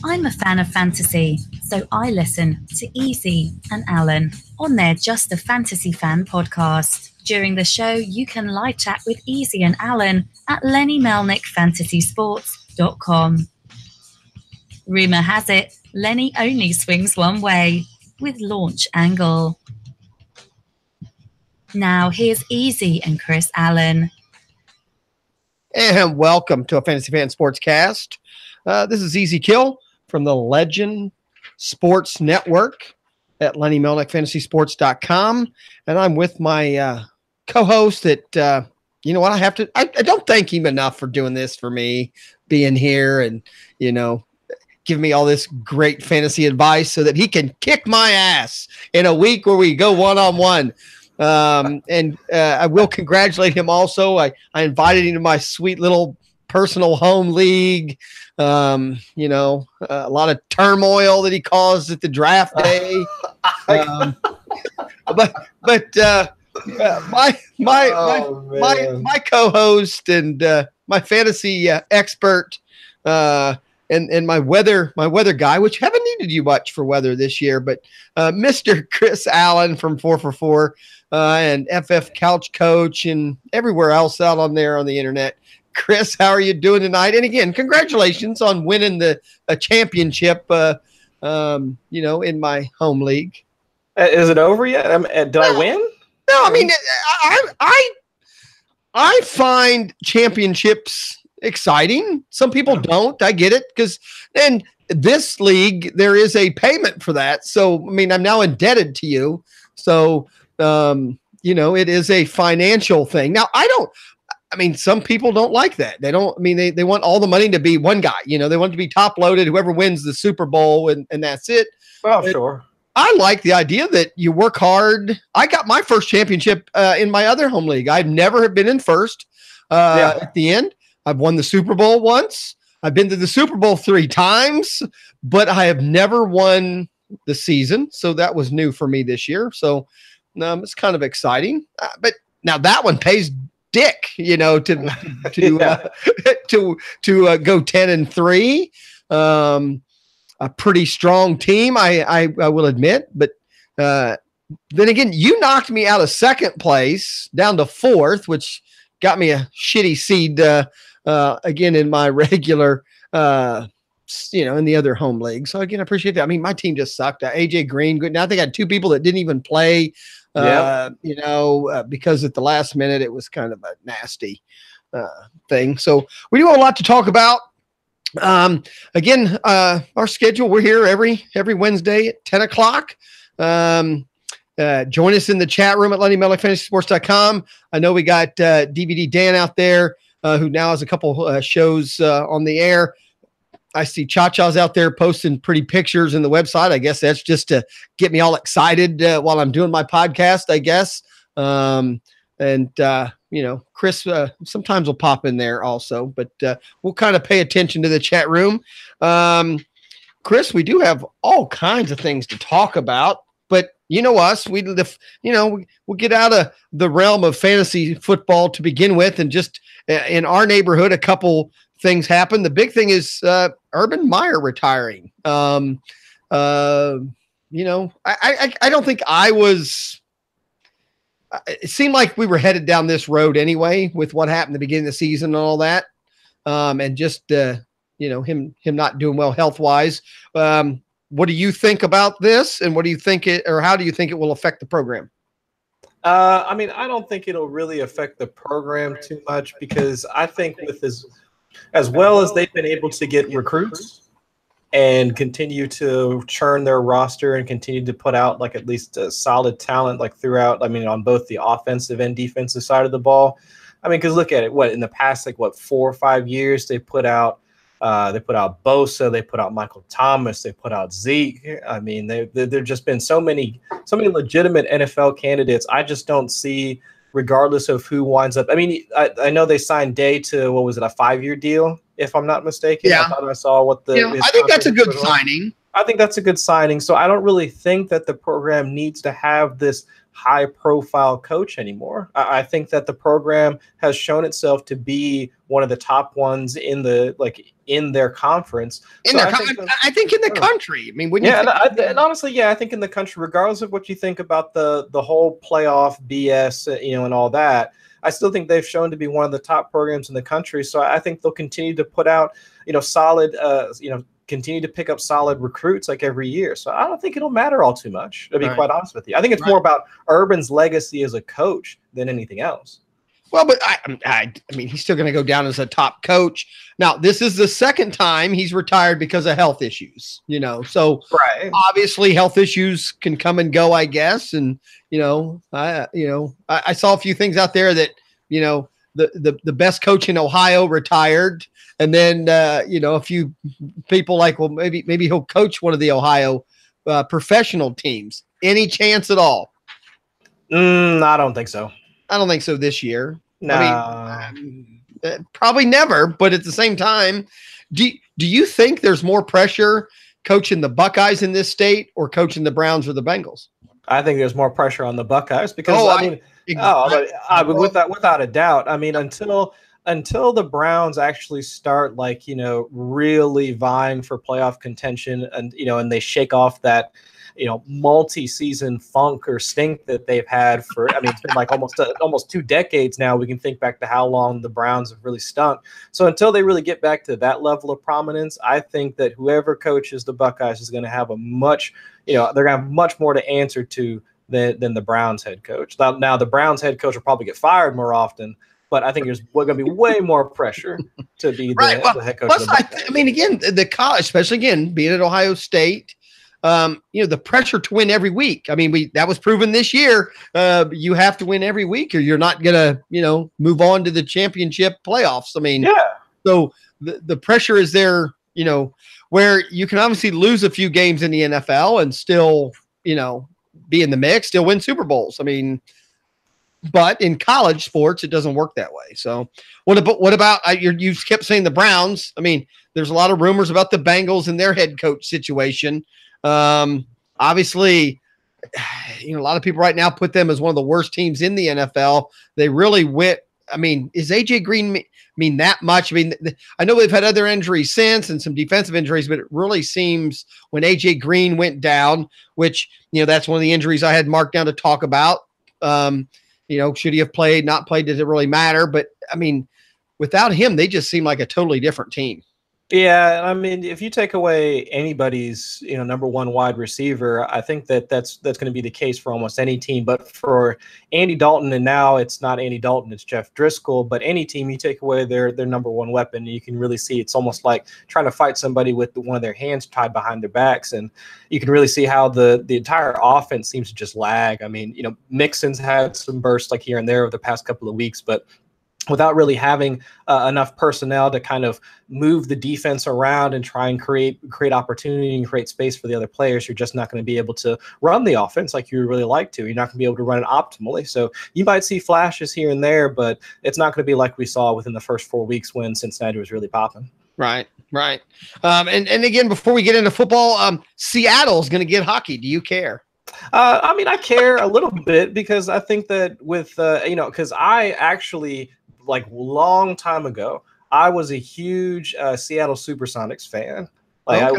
I'm a fan of fantasy, so I listen to Easy and Alan on their Just a Fantasy Fan podcast. During the show, you can live chat with Easy and Alan at LennyMelnickFantasySports.com. Rumour has it, Lenny only swings one way, with Launch Angle. Now here's Easy and Chris Allen. And welcome to a Fantasy Fan Sportscast. This is Easy Kill from the Legend Sports Network at LennyMelnickFantasySports.com. And I'm with my co-host that, you know what, I don't thank him enough for doing this for me, being here and, you know, give me all this great fantasy advice so that he can kick my ass in a week where we go one-on-one. I will congratulate him also. I invited him to my sweet little personal home league. A lot of turmoil that he caused at the draft day. My co-host and my fantasy expert and my weather guy, which haven't needed you much for weather this year, but Mr. Chris Allen from 4for4 and FF Couch Coach and everywhere else out on there on the internet. Chris, how are you doing tonight? And again, congratulations on winning a championship, in my home league. Is it over yet? Did I win? No, I mean, I find championships exciting. Some people don't. I get it, because in this league there is a payment for that. So I mean, I'm now indebted to you. So it is a financial thing. Now some people don't like that. They don't. I mean, they want all the money to be one guy. You know, they want it to be top loaded. Whoever wins the Super Bowl and that's it. Well, sure. I like the idea that you work hard. I got my first championship in my other home league. I've never been in first at the end. I've won the Super Bowl once. I've been to the Super Bowl 3 times, but I have never won the season. So that was new for me this year. So it's kind of exciting. But now that one pays dick, to go 10-3. A pretty strong team, I will admit. But then again, you knocked me out of second place down to 4th, which got me a shitty seed again in my regular, in the other home league. So again, I appreciate that. I mean, my team just sucked. AJ Green, now they got 2 people that didn't even play, because at the last minute it was kind of a nasty thing. So we do have a lot to talk about. Again, our schedule, we're here every Wednesday at 10 o'clock. Join us in the chat room at LennyMelnickFantasySports.com. I know we got DVD Dan out there who now has a couple shows on the air. I see Cha-Cha's out there posting pretty pictures in the website. I guess that's just to get me all excited while I'm doing my podcast, I guess. Chris sometimes will pop in there also, but we'll kind of pay attention to the chat room. Chris, we do have all kinds of things to talk about, but you know us, we'll get out of the realm of fantasy football to begin with, and just in our neighborhood, a couple things happen. The big thing is Urban Meyer retiring. I don't think I was. It seemed like we were headed down this road anyway with what happened at the beginning of the season and all that. And just, him not doing well health-wise. What do you think about this? And what do you think how do you think it will affect the program? I don't think it'll really affect the program too much, because I think with as well as they've been able to get recruits and continue to churn their roster and continue to put out like at least a solid talent throughout, on both the offensive and defensive side of the ball. Because look at it, in the past 4 or 5 years they put out Bosa, they put out Michael Thomas, they put out Zeke. There've just been so many legitimate NFL candidates. I just don't see, regardless of who winds up. I know they signed Day to, what was it, a 5-year deal, if I'm not mistaken. Yeah. I thought I saw what the. I think that's a good signing. I think that's a good signing. So I don't really think that the program needs to have this high-profile coach anymore. I think that the program has shown itself to be one of the top ones in their conference. I think in the country. I mean, and honestly, I think in the country, regardless of what you think about the whole playoff BS, and all that, I still think they've shown to be one of the top programs in the country. So I think they'll continue to put out, solid, continue to pick up solid recruits like every year. So I don't think it'll matter all too much, to be quite honest with you. I think it's more about Urban's legacy as a coach than anything else. Well, but I mean, he's still going to go down as a top coach. Now, this is the second time he's retired because of health issues, so obviously health issues can come and go, I guess. And, I saw a few things out there that, the best coach in Ohio retired. And then, a few people like, well, maybe he'll coach one of the Ohio professional teams. Any chance at all? I don't think so. I don't think so this year. No. I mean, probably never. But at the same time, do you think there's more pressure coaching the Buckeyes in this state or coaching the Browns or the Bengals? I think there's more pressure on the Buckeyes because without a doubt. I mean, until the Browns actually start really vying for playoff contention and they shake off that multi-season funk or stink that they've had for, it's been like almost 2 decades now. We can think back to how long the Browns have really stunk. So until they really get back to that level of prominence, I think that whoever coaches the Buckeyes is going to have they're going to have much more to answer to than the Browns head coach. Now the Browns head coach will probably get fired more often, but I think there's going to be way more pressure to be the head coach. Plus, again, the college, especially again being at Ohio State, the pressure to win every week. I mean, that was proven this year. You have to win every week, or you're not gonna, move on to the championship playoffs. I mean, so the pressure is there. Where you can obviously lose a few games in the NFL and still, be in the mix, still win Super Bowls. I mean. But in college sports, it doesn't work that way. So what about you kept saying the Browns? I mean, there's a lot of rumors about the Bengals and their head coach situation. Obviously, a lot of people right now put them as one of the worst teams in the NFL. They really went. I mean, is AJ Green mean that much? I mean, I know they've had other injuries since and some defensive injuries, but it really seems when AJ Green went down, which, that's one of the injuries I had marked down to talk about. Should he have played, not played? Does it really matter? But I mean, without him, they just seem like a totally different team. Yeah, I mean, if you take away anybody's, number one wide receiver, I think that's going to be the case for almost any team. But for Andy Dalton, and now it's not Andy Dalton, it's Jeff Driscoll. But any team, you take away their number one weapon, you can really see it's almost like trying to fight somebody with one of their hands tied behind their backs, and you can really see how the entire offense seems to just lag. I mean, Mixon's had some bursts like here and there over the past couple of weeks, but without really having enough personnel to kind of move the defense around and try and create opportunity and create space for the other players, you're just not going to be able to run the offense like you really like to. You're not going to be able to run it optimally. So you might see flashes here and there, but it's not going to be like we saw within the first 4 weeks when Cincinnati was really popping. Right. And again, before we get into football, Seattle's going to get hockey. Do you care? I care a little bit because I think that with, because I actually – long time ago, I was a huge Seattle Supersonics fan. I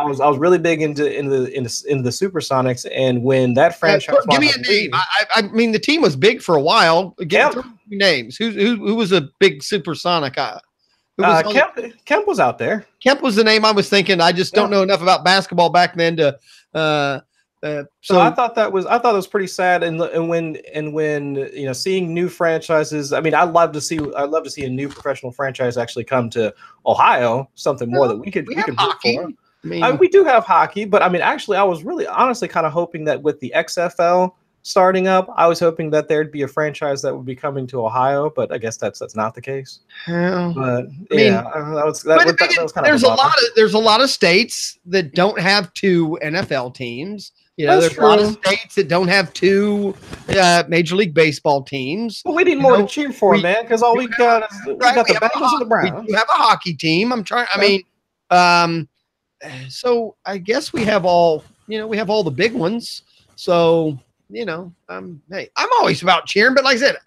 was really big into the Supersonics, and when that franchise, give me a name. I mean, the team was big for a while. Give me names. Who was a big Supersonic? Kemp was out there. Kemp was the name I was thinking. I just don't know enough about basketball back then to. So I thought that was pretty sad. And when seeing new franchises, I mean, I'd love to see a new professional franchise actually come to Ohio. Something more that we could root for. We do have hockey, but I mean, actually, I was really honestly kind of hoping that with the XFL starting up, I was hoping that there'd be a franchise that would be coming to Ohio, but I guess that's not the case. But there's a lot of states that don't have 2 NFL teams. There's a lot of states that don't have 2 Major League Baseball teams. Well, we need more to cheer for, man, because all we got is the Bengals and the Browns. We have a hockey team. so I guess we have all the big ones. So, hey, I'm always about cheering, but like I said,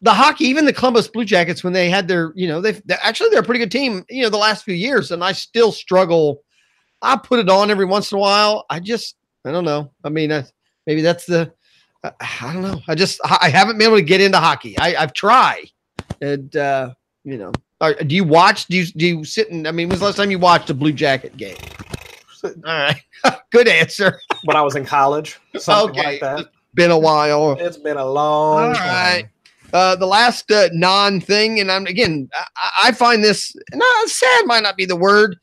the hockey, even the Columbus Blue Jackets, when they had their, they're a pretty good team, the last few years, and I still struggle. I put it on every once in a while. I don't know. I mean, maybe that's I don't know. I haven't been able to get into hockey. I've tried. And, do you watch? Do you sit and, when's the last time you watched a Blue Jacket game? All right. Good answer. When I was in college. Something like that. It's been a while. It's been a long time. The last non-thing, and I find this, sad might not be the word.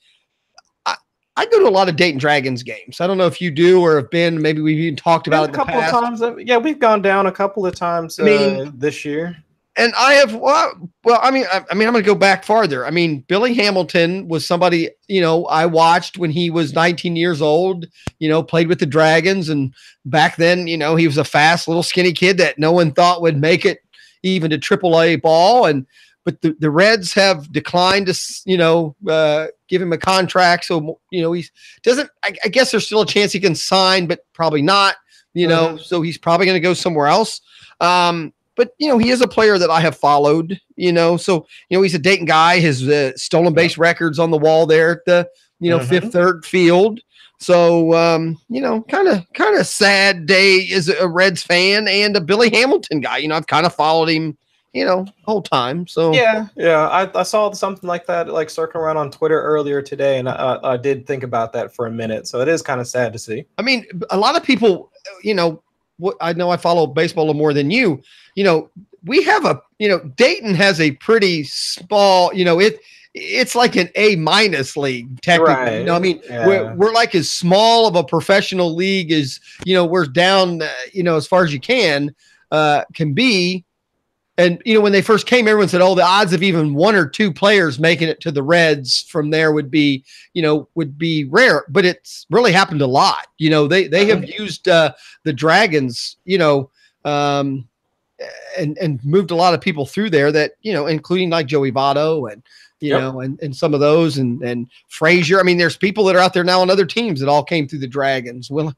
I go to a lot of Dayton Dragons games. I don't know if you do or have been. Maybe we've even talked about it in the past. A couple of times. Yeah, we've gone down a couple of times this year. And I have, I'm going to go back farther. Billy Hamilton was somebody, I watched when he was 19 years old, played with the Dragons. And back then, he was a fast little skinny kid that no one thought would make it even to AAA ball. But the Reds have declined to, give him a contract. So, he doesn't, I guess there's still a chance he can sign, but probably not, so he's probably going to go somewhere else. But, he is a player that I have followed, so, he's a Dayton guy. His stolen base records on the wall there at the, Fifth Third Field. So, kind of sad day as a Reds fan and a Billy Hamilton guy. I've kind of followed him, whole time. So yeah. I saw something like that, like circling around on Twitter earlier today, and I did think about that for a minute. So it is kind of sad to see. A lot of people, I know I follow baseball a little more than you. We have Dayton has a pretty small, it's like an A- league technically. Right. We're like as small of a professional league as, we're down, as far as you can be. And, when they first came, everyone said, the odds of even one or two players making it to the Reds from there would be rare, but it's really happened a lot. They have used the Dragons, and moved a lot of people through there that, including like Joey Votto and, and some of those and Frazier. There's people that are out there now on other teams that all came through the Dragons. Well,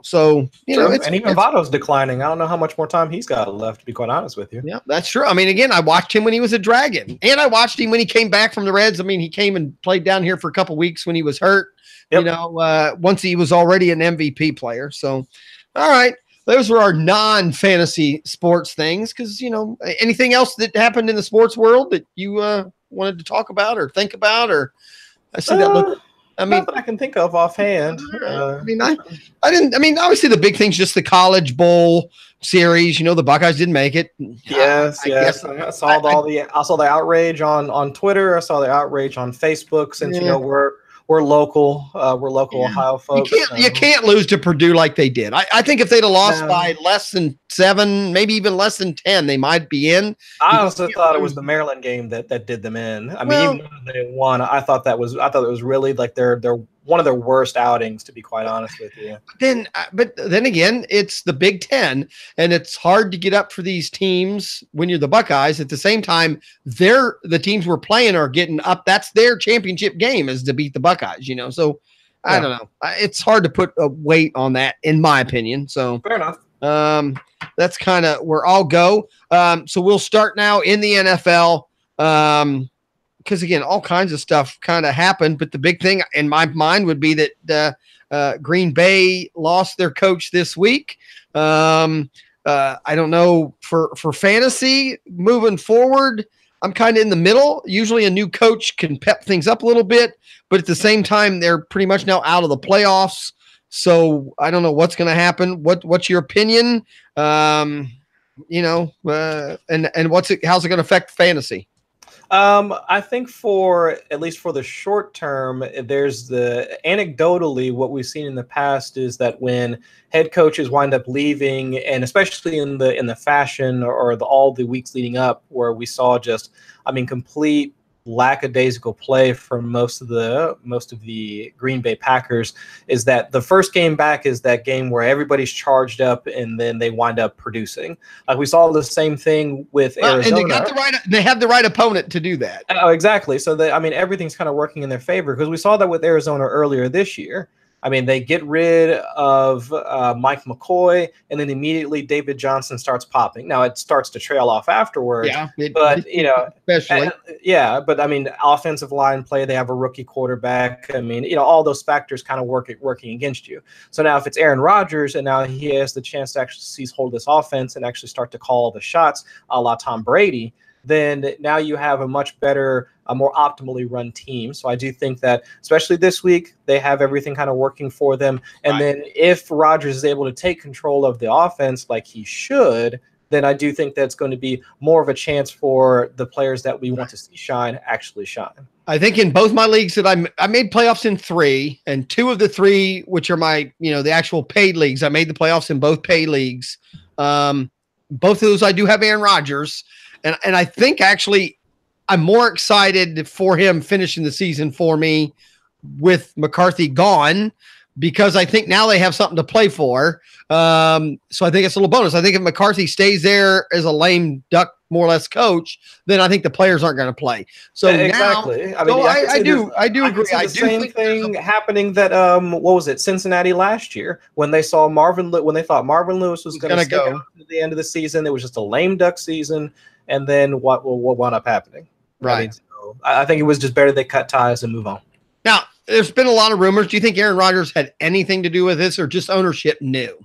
so, and even Votto's declining. I don't know how much more time he's got left, to be quite honest with you. Yeah, that's true. I watched him when he was a Dragon, and I watched him when he came back from the Reds. He came and played down here for a couple weeks when he was hurt, once he was already an MVP player. So, all right. Those were our non-fantasy sports things. Cause anything else that happened in the sports world that you, wanted to talk about or think about, or I see that look. Not that I can think of offhand. I didn't. Obviously, the big thing's just the College Bowl series. The Buckeyes didn't make it. Yes. I saw the outrage on Twitter. I saw the outrage on Facebook. Since we're local. We're local Ohio folks. You can't lose to Purdue like they did. I think if they'd have lost by less than 7, maybe even less than 10, they might be in. I also thought it was the Maryland game that did them in. Even though they won, I thought it was really like they're one of their worst outings, to be quite honest with you. But then again, it's the Big Ten, and it's hard to get up for these teams when you're the Buckeyes. At the same time, the teams we're playing are getting up. That's their championship game, is to beat the Buckeyes. So I don't know. It's hard to put a weight on that, in my opinion. So fair enough. That's kind of where I'll go. So we'll start now in the NFL. Because again, all kinds of stuff kind of happened, but the big thing in my mind would be that Green Bay lost their coach this week. I don't know for fantasy moving forward. I'm kind of in the middle. Usually a new coach can pep things up a little bit, but at the same time, they're pretty much now out of the playoffs. So I don't know what's going to happen. What's your opinion? And how's it going to affect fantasy? I think at least for the short term, there's anecdotally what we've seen in the past is that when head coaches wind up leaving, and especially in the fashion or all the weeks leading up, where we saw just, complete lackadaisical play from most of the Green Bay Packers is that the first game back is that game where everybody's charged up and then they wind up producing. Like we saw the same thing with Arizona. And they have the right opponent to do that. Oh, exactly. So everything's kind of working in their favor because we saw that with Arizona earlier this year. I mean, they get rid of Mike McCoy, and then immediately David Johnson starts popping. Now it starts to trail off afterwards. Yeah, especially. But I mean, offensive line play. They have a rookie quarterback. I mean, all those factors kind of working against you. So now, if it's Aaron Rodgers, and now he has the chance to actually seize hold of this offense and actually start to call the shots, a la Tom Brady, then now you have a much better, a more optimally run team. So I do think that, especially this week, they have everything kind of working for them. And then if Rodgers is able to take control of the offense like he should, then I do think that's going to be more of a chance for the players that we want to see shine actually shine. I think in both my leagues that I made playoffs in 3, and 2 of the 3, which are my, the actual paid leagues, I made the playoffs in both paid leagues. Both of those I do have Aaron Rodgers. And I think actually I'm more excited for him finishing the season for me with McCarthy gone, because I think now they have something to play for. So I think it's a little bonus. I think if McCarthy stays there as a lame duck, more or less coach, then I think the players aren't going to play. So exactly. Now, I do agree. I do think thing happening that what was it, Cincinnati last year when they saw when they thought Marvin Lewis was going to go to the end of the season. It was just a lame duck season. And then what wound up happening? Right. I think it was just better they cut ties and move on. Now, there's been a lot of rumors. Do you think Aaron Rodgers had anything to do with this, or just ownership knew?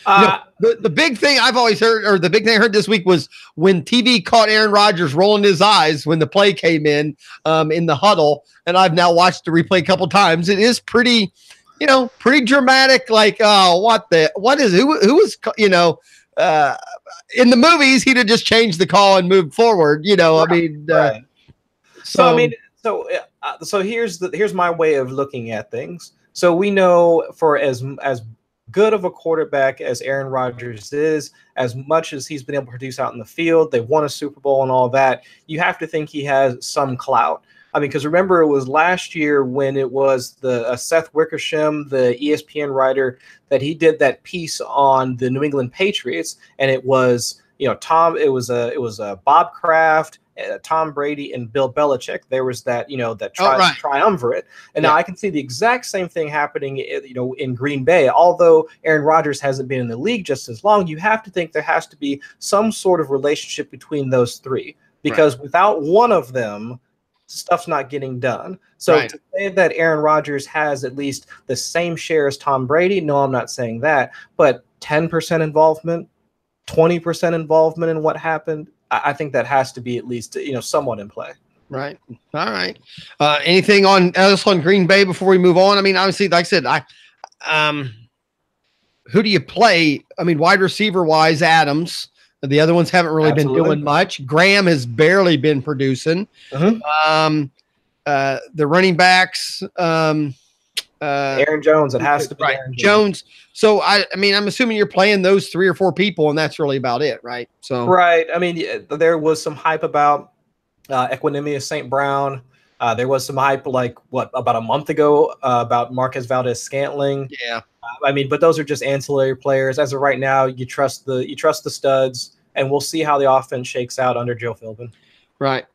The big thing I've always heard, or the big thing I heard this week, was when TV caught Aaron Rodgers rolling his eyes when the play came in the huddle, and I've now watched the replay a couple times. It is pretty dramatic. Like, who is in the movies, he'd have just changed the call and moved forward. Right. So here's my way of looking at things. So we know, for as good of a quarterback as Aaron Rodgers is, as much as he's been able to produce out in the field, they won a Super Bowl and all that, you have to think he has some clout. I mean, because remember, it was last year when it was the Seth Wickersham, the ESPN writer, that he did that piece on the New England Patriots, and it was Bob Kraft, Tom Brady, and Bill Belichick. There was that triumvirate, and now I can see the exact same thing happening in Green Bay. Although Aaron Rodgers hasn't been in the league just as long, you have to think there has to be some sort of relationship between those three, because without one of them, stuff's not getting done. So to say that Aaron Rodgers has at least the same share as Tom Brady, no, I'm not saying that, but 10% involvement, 20% involvement in what happened, I think that has to be at least somewhat in play. Right. All right. Anything else on Green Bay before we move on? I mean, obviously, like I said, who do you play? I mean, wide receiver wise, Adams. The other ones haven't really been doing much. Graham has barely been producing. The running backs, Aaron Jones. It has to be Aaron Jones. So I mean, I'm assuming you're playing those 3 or 4 people, and that's really about it, right? So I mean, there was some hype about Equanimous St. Brown. There was some hype about a month ago about Marquez Valdez-Scantling. Yeah. I mean, but those are just ancillary players. As of right now, you trust the studs, and we'll see how the offense shakes out under Joe Philbin. Right.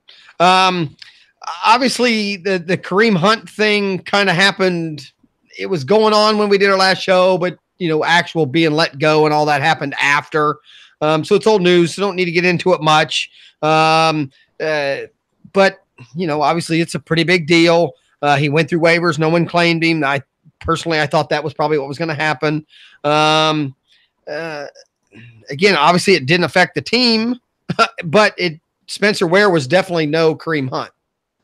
Obviously, the Kareem Hunt thing kind of happened. It was going on when we did our last show, but actual being let go and all that happened after. So it's old news. So don't need to get into it much. But obviously, it's a pretty big deal. He went through waivers. No one claimed him. I thought that was probably what was going to happen. Again, obviously it didn't affect the team, but Spencer Ware was definitely no Kareem Hunt.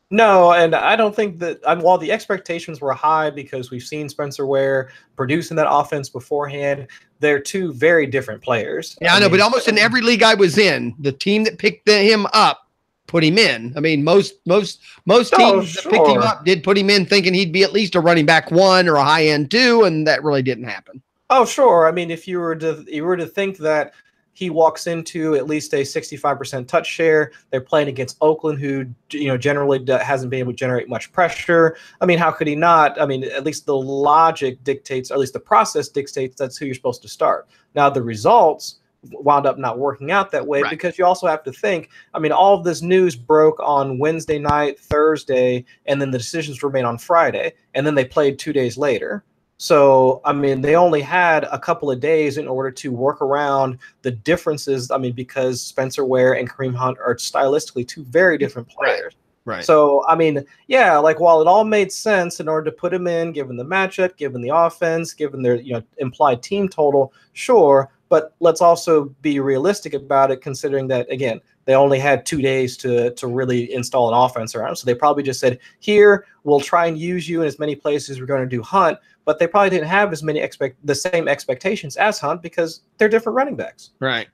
No, and I don't think that while the expectations were high because we've seen Spencer Ware producing that offense beforehand, they're 2 very different players. Yeah, I know, but almost in every league I was in, the team that picked him up put him in. I mean, most teams that picked him up did put him in thinking he'd be at least a running back 1 or a high end 2, and that really didn't happen. Oh, sure. I mean, if you were to think that he walks into at least a 65% touch share. They're playing against Oakland, who generally hasn't been able to generate much pressure. I mean, how could he not? I mean, at least the logic dictates, or at least the process dictates, that's who you're supposed to start. Now, the results wound up not working out that way, because you also have to think, I mean, all of this news broke on Wednesday night, Thursday, and then the decisions were made on Friday, and then they played 2 days later. So, I mean, they only had a couple of days in order to work around the differences. I mean, because Spencer Ware and Kareem Hunt are stylistically two very different players. Right. So, I mean, yeah, like while it all made sense in order to put him in, given the matchup, given the offense, given their implied team total, sure. But let's also be realistic about it, considering that, again, they only had 2 days to really install an offense around. So they probably just said, here, we'll try and use you in as many places as we're going to do Hunt. But they probably didn't have as many the same expectations as Hunt, because they're different running backs. Right.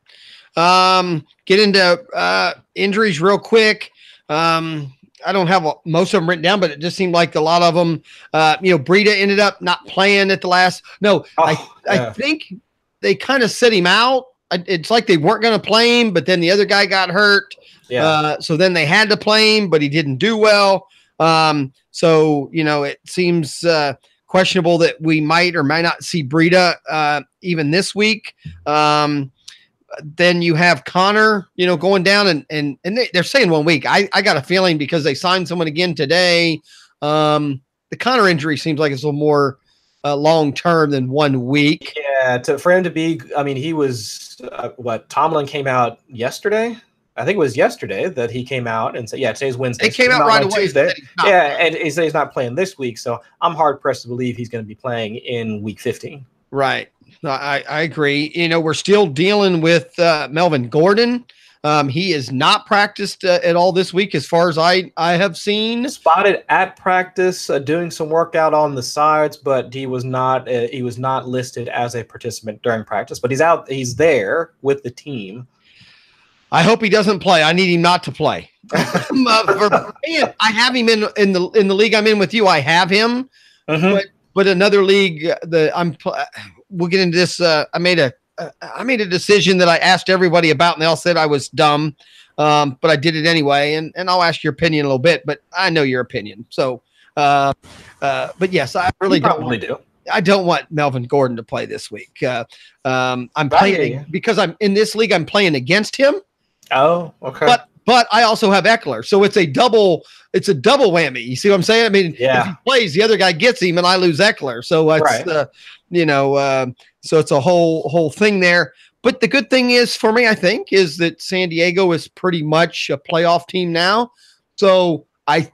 Get into injuries real quick. I don't have most of them written down, but it just seemed like a lot of them, Breida ended up not playing at the last. No, I think they kind of set him out. It's like they weren't going to play him, but then the other guy got hurt. Yeah. So then they had to play him, but he didn't do well. So, it seems questionable that we might or might not see Breida even this week. Then you have Connor, going down and they're saying 1 week. I got a feeling because they signed someone again today. The Connor injury seems like it's a little more long-term than 1 week. Yeah. For him to be, I mean, he was Tomlin came out yesterday. I think it was yesterday that he came out and said, yeah, today's Wednesday. It came out right away. Tuesday. Yeah. And he said he's not playing this week. So I'm hard pressed to believe he's going to be playing in week 15. Right. No, I agree. We're still dealing with Melvin Gordon. He is not practiced at all this week, as far as I have seen. Spotted at practice, doing some workout on the sides, but he was not listed as a participant during practice. But he's out. He's there with the team. I hope he doesn't play. I need him not to play. I have him in the league I'm in with you. I have him, but another league we'll get into this. I made a decision that I asked everybody about, and they all said I was dumb, but I did it anyway. And I'll ask your opinion in a little bit, but I know your opinion. So, but yes, I really do. I don't want Melvin Gordon to play this week. I'm playing because I'm in this league. I'm playing against him. Oh, okay. But I also have Eckler, so it's a double whammy. You see what I'm saying? I mean, if he plays, the other guy gets him, and I lose Eckler. So it's so it's a whole thing there. But the good thing is for me, I think, is that San Diego is pretty much a playoff team now. So I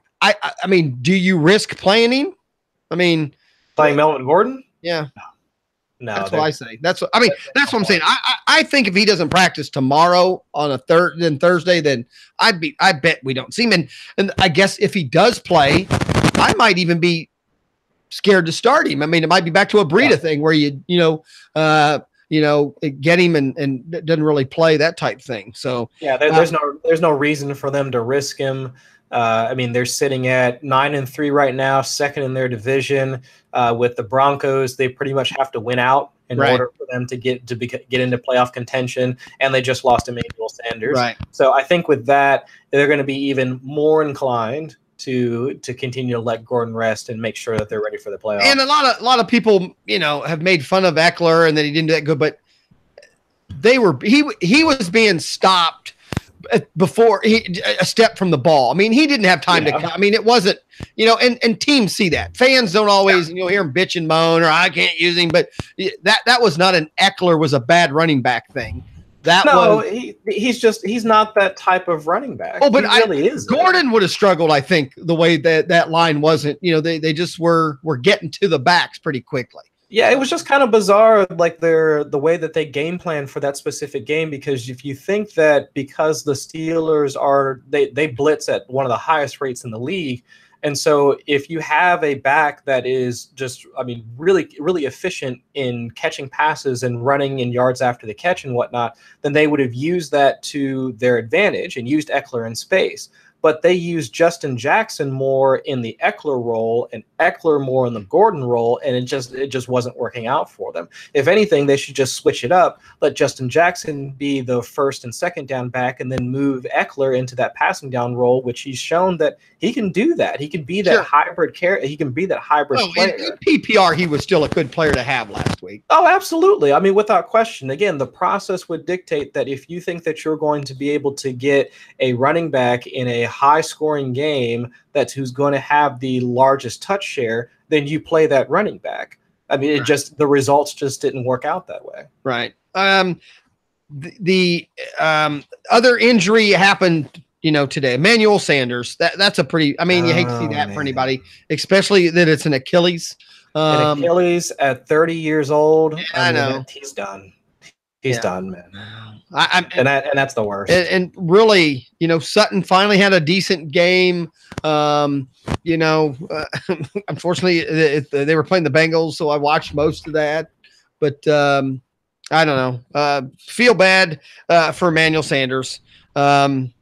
mean, do you risk playing him? I mean, playing Melvin Gordon? Yeah. No, that's what I say. That's what I'm saying. I think if he doesn't practice tomorrow on Thursday, then I bet we don't see him. And I guess if he does play, I might even be scared to start him. I mean, it might be back to a Breida thing where you get him and doesn't really play, that type thing. So yeah, there's no reason for them to risk him. I mean, they're sitting at 9-3 right now, second in their division. With the Broncos, they pretty much have to win out in order for them to get into playoff contention, and they just lost Emmanuel Sanders. Right. So I think with that, they're going to be even more inclined to continue to let Gordon rest and make sure that they're ready for the playoffs. And a lot of people, have made fun of Eckler and that he didn't do that good, but he was being stopped before a step from the ball. I mean, he didn't have time to. I mean, it wasn't, and teams see that. Fans don't always, hear him bitch and moan or I can't use him, but that was not an Eckler was a bad running back thing. He's not that type of running back. Oh, but he really is. Gordon would have struggled, I think, the way that line wasn't. They just were getting to the backs pretty quickly. Yeah, it was just kind of bizarre, like the way that they game plan for that specific game. Because if you think that because the Steelers they blitz at one of the highest rates in the league, and so if you have a back that is just, I mean, really, really efficient in catching passes and running in yards after the catch and whatnot, then they would have used that to their advantage and used Eckler in space. but they use Justin Jackson more in the Eckler role and Eckler more in the Gordon role, and it just wasn't working out for them. If anything, they should just switch it up, let Justin Jackson be the first and second down back, and then move Eckler into that passing down role, which he's shown that he can do that. He can be that hybrid he can be that hybrid player. In PPR, he was still a good player to have last week. Oh, absolutely. I mean, without question. Again, the process would dictate that if you think that you're going to be able to get a running back in a high-scoring game that's who's going to have the largest touch share, then you play that running back. I mean, the results just didn't work out that way. Right. The other injury happened, today. Emmanuel Sanders. That's a pretty. I mean, you hate to see that for anybody, especially that it's an Achilles. An Achilles at 30 years old. Yeah, I know. He's done. He's done, man. And that's the worst. And really, Sutton finally had a decent game. Unfortunately, they were playing the Bengals, so I watched most of that. But I don't know. Feel bad for Emmanuel Sanders. And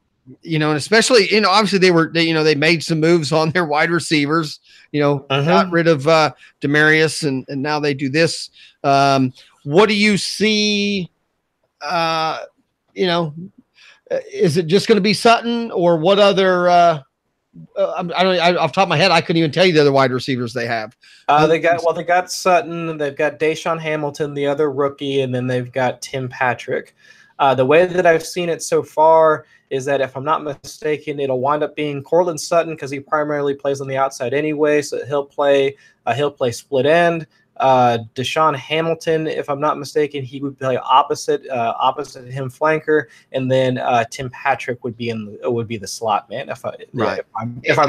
especially, obviously they made some moves on their wide receivers. Got rid of Demarius, and now they do this. What do you see? Is it just going to be Sutton, or what other? I don't. Off the top of my head, I couldn't even tell you the other wide receivers they have. They got Sutton. They've got Deshaun Hamilton, the other rookie, and then they've got Tim Patrick. The way that I've seen it so far is that, if I'm not mistaken, it'll wind up being Cortland Sutton, because he primarily plays on the outside anyway, so he'll play split end. Deshaun Hamilton, if I'm not mistaken, he would play opposite him flanker, and then Tim Patrick would be the slot man, if I'm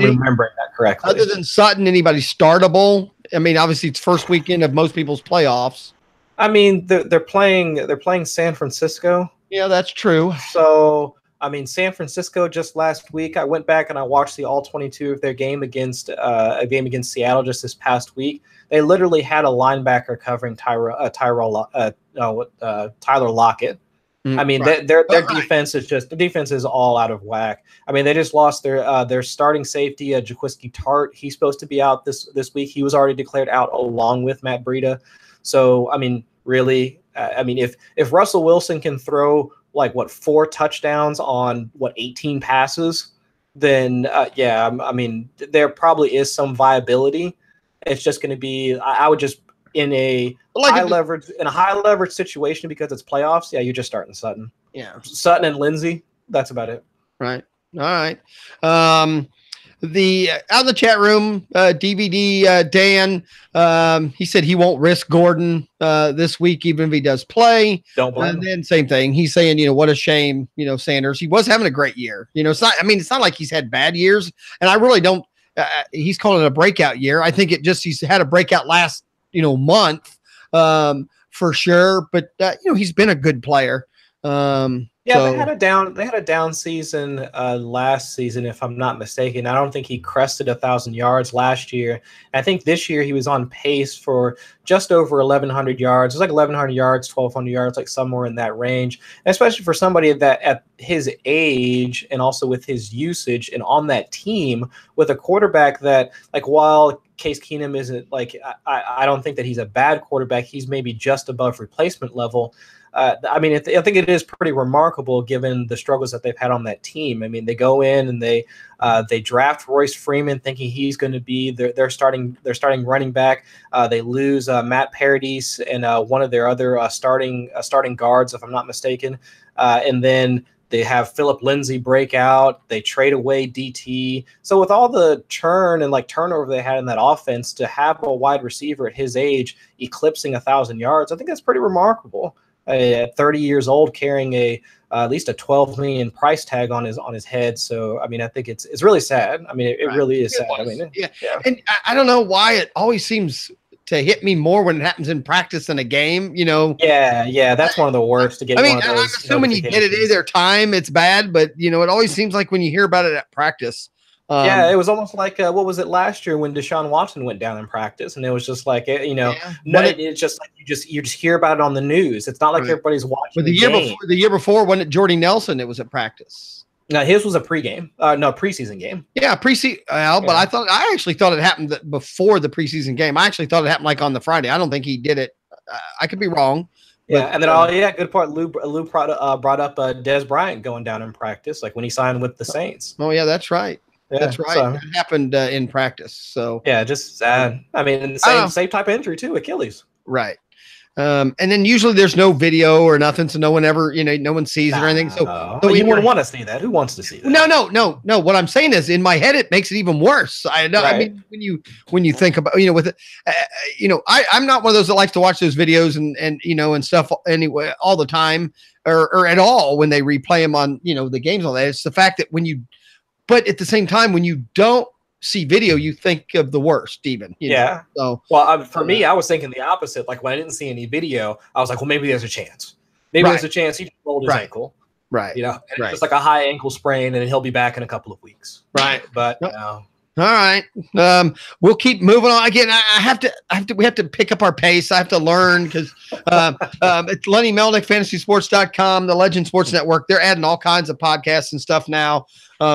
remembering that correctly. Other than Sutton, anybody startable? I mean, obviously it's first weekend of most people's playoffs. I mean, they're playing San Francisco. Yeah, that's true. So, I mean, San Francisco just last week, I went back and I watched the all 22 of their game against Seattle just this past week. They literally had a linebacker covering Tyler Lockett. I mean, their defense is all out of whack. I mean, they just lost their starting safety, Jaquiski Tart. He's supposed to be out this week. He was already declared out along with Matt Breida. So, I mean, really, if Russell Wilson can throw 4 touchdowns on 18 passes, then I mean, there probably is some viability. It's just going to be, I would just, in a high leverage situation, because it's playoffs. Yeah, you're just starting Sutton. Yeah, Sutton and Lindsey. That's about it. Right. All right. The out of the chat room, DVD Dan, he said he won't risk Gordon this week, even if he does play. Don't blame him. And then same thing. He's saying, what a shame, Sanders. He was having a great year. It's not like he's had bad years, and I really don't. He's calling it a breakout year. I think he's had a breakout last month for sure. But he's been a good player. They had a down season last season, if I'm not mistaken. I don't think he crested 1,000 yards last year. I think this year he was on pace for just over 1,100 yards. It was like 1,100 yards, 1,200 yards, like somewhere in that range. And especially for somebody that at his age, and also with his usage and on that team with a quarterback that, while Case Keenum isn't I don't think that he's a bad quarterback. He's maybe just above replacement level. I think it is pretty remarkable given the struggles that they've had on that team. I mean, they go in and they draft Royce Freeman thinking he's going to be their starting running back. They lose Matt Paradis and one of their other starting guards, if I'm not mistaken. And then they have Philip Lindsay break out. They trade away DT. So with all the churn and turnover they had in that offense, to have a wide receiver at his age eclipsing 1,000 yards, I think that's pretty remarkable. At 30 years old, carrying at least a $12 million price tag on his head. So, I mean, I think it's really sad. I mean, it really is sad. I mean, yeah. And I don't know why it always seems to hit me more when it happens in practice than a game, Yeah, that's one of the worst to get. I mean, I'm assuming you get it either time, it's bad, but it always seems like when you hear about it at practice. It was almost like what was it last year when Deshaun Watson went down in practice, and it was just like it's just like you just hear about it on the news. It's not like everybody's watching. But the year before, wasn't it Jordy Nelson? It was at practice. Now his was a preseason game. Yeah, preseason. But I actually thought it happened before the preseason game. I actually thought it happened like on the Friday. I don't think he did it. I could be wrong. Yeah, and then good part. Lou brought up Dez Bryant going down in practice, like when he signed with the Saints. Oh yeah, that's right. Yeah, that's right. So, that happened in practice. So yeah, just sad. I mean, the same type of injury too, Achilles. Right. And then usually there's no video or nothing, so no one ever, no one sees it or anything. So you wouldn't want to see that. Who wants to see that? No. What I'm saying is, in my head, it makes it even worse. I know. Right. I mean, when you think about, with it, I'm not one of those that likes to watch those videos and stuff anyway all the time or at all when they replay them on the games on that. It's the fact that but at the same time, when you don't see video, you think of the worst even. Yeah. So, for me, I was thinking the opposite. Like when I didn't see any video, I was like, well, maybe there's a chance. Maybe there's a chance he just rolled his ankle. Right. It's just like a high ankle sprain, and he'll be back in a couple of weeks. Right. But all right. We'll keep moving on. Again, we have to pick up our pace. I have to learn because it's Lenny Melnick, afantasysports.com, the Legend Sports Network. They're adding all kinds of podcasts and stuff now.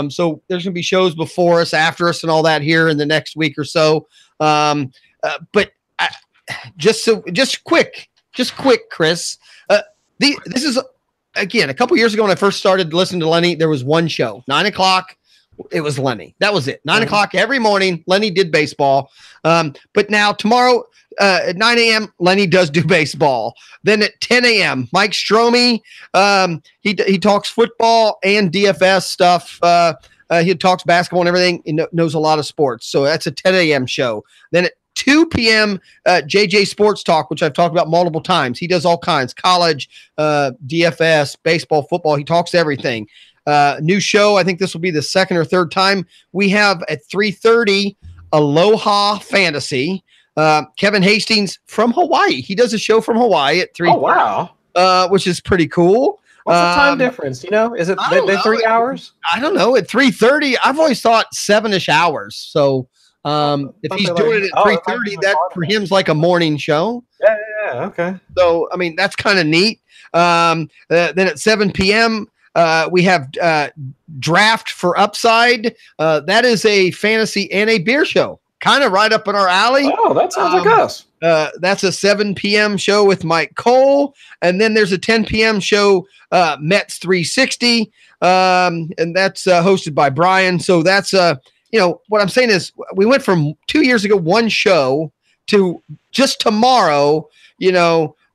So there's going to be shows before us, after us, and all that here in the next week or so. But just quick, Chris. This is, again, a couple years ago when I first started listening to Lenny, there was one show, 9:00. It was Lenny. That was it. 9:00 every morning. Lenny did baseball. But now tomorrow at 9 a.m., Lenny does do baseball. Then at 10 a.m., Mike Stromey, he talks football and DFS stuff. He talks basketball and everything. He knows a lot of sports. So that's a 10 a.m. show. Then at 2 p.m., JJ Sports Talk, which I've talked about multiple times. He does all kinds, college, DFS, baseball, football. He talks everything. New show. I think this will be the second or third time. We have at 3:30 Aloha Fantasy. Kevin Hastings from Hawaii. He does a show from Hawaii at 3. Oh wow! Which is pretty cool. What's the time difference? Is it 3 hours? I don't know. At 3:30, I've always thought 7-ish hours. So if he's doing it at 3:30, that for him's like a morning show. Yeah. Okay. So I mean that's kind of neat. Then at 7 p.m. We have Draft for Upside. That is a fantasy and a beer show, kind of right up in our alley. Oh, that sounds like us. That's a 7 p.m. show with Mike Cole. And then there's a 10 p.m. show, Mets 360. And that's hosted by Brian. So that's, what I'm saying is we went from 2 years ago, one show to just tomorrow,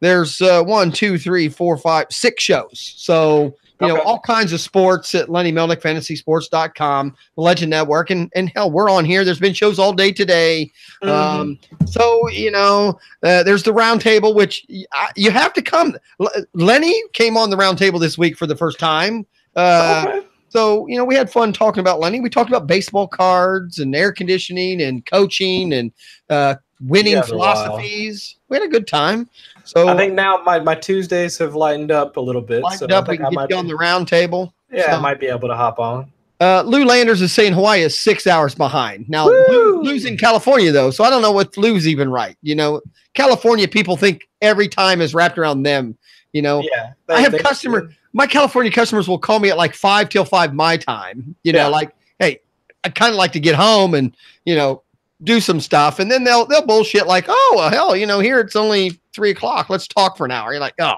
there's 1, 2, 3, 4, 5, 6 shows. So, all kinds of sports at Lenny Melnick, afantasysports.com, the Legend Network. And hell, we're on here. There's been shows all day today. So, there's the round table, which you have to come. Lenny came on the round table this week for the first time. So, we had fun talking about Lenny. We talked about baseball cards and air conditioning and coaching and winning philosophies. We had a good time. So I think now my Tuesdays have lightened up a little bit. We can get you on the round table. Yeah, I might be able to hop on. Lou Landers is saying Hawaii is 6 hours behind. Now, Lou's in California, though, so I don't know what Lou's even right. California people think every time is wrapped around them. Yeah, I have my California customers will call me at like 5 till 5 my time. Like, hey, I kind of like to get home and, do some stuff. And then they'll bullshit like, oh, well, hell, here it's only 3 o'clock. Let's talk for an hour. You're like, oh,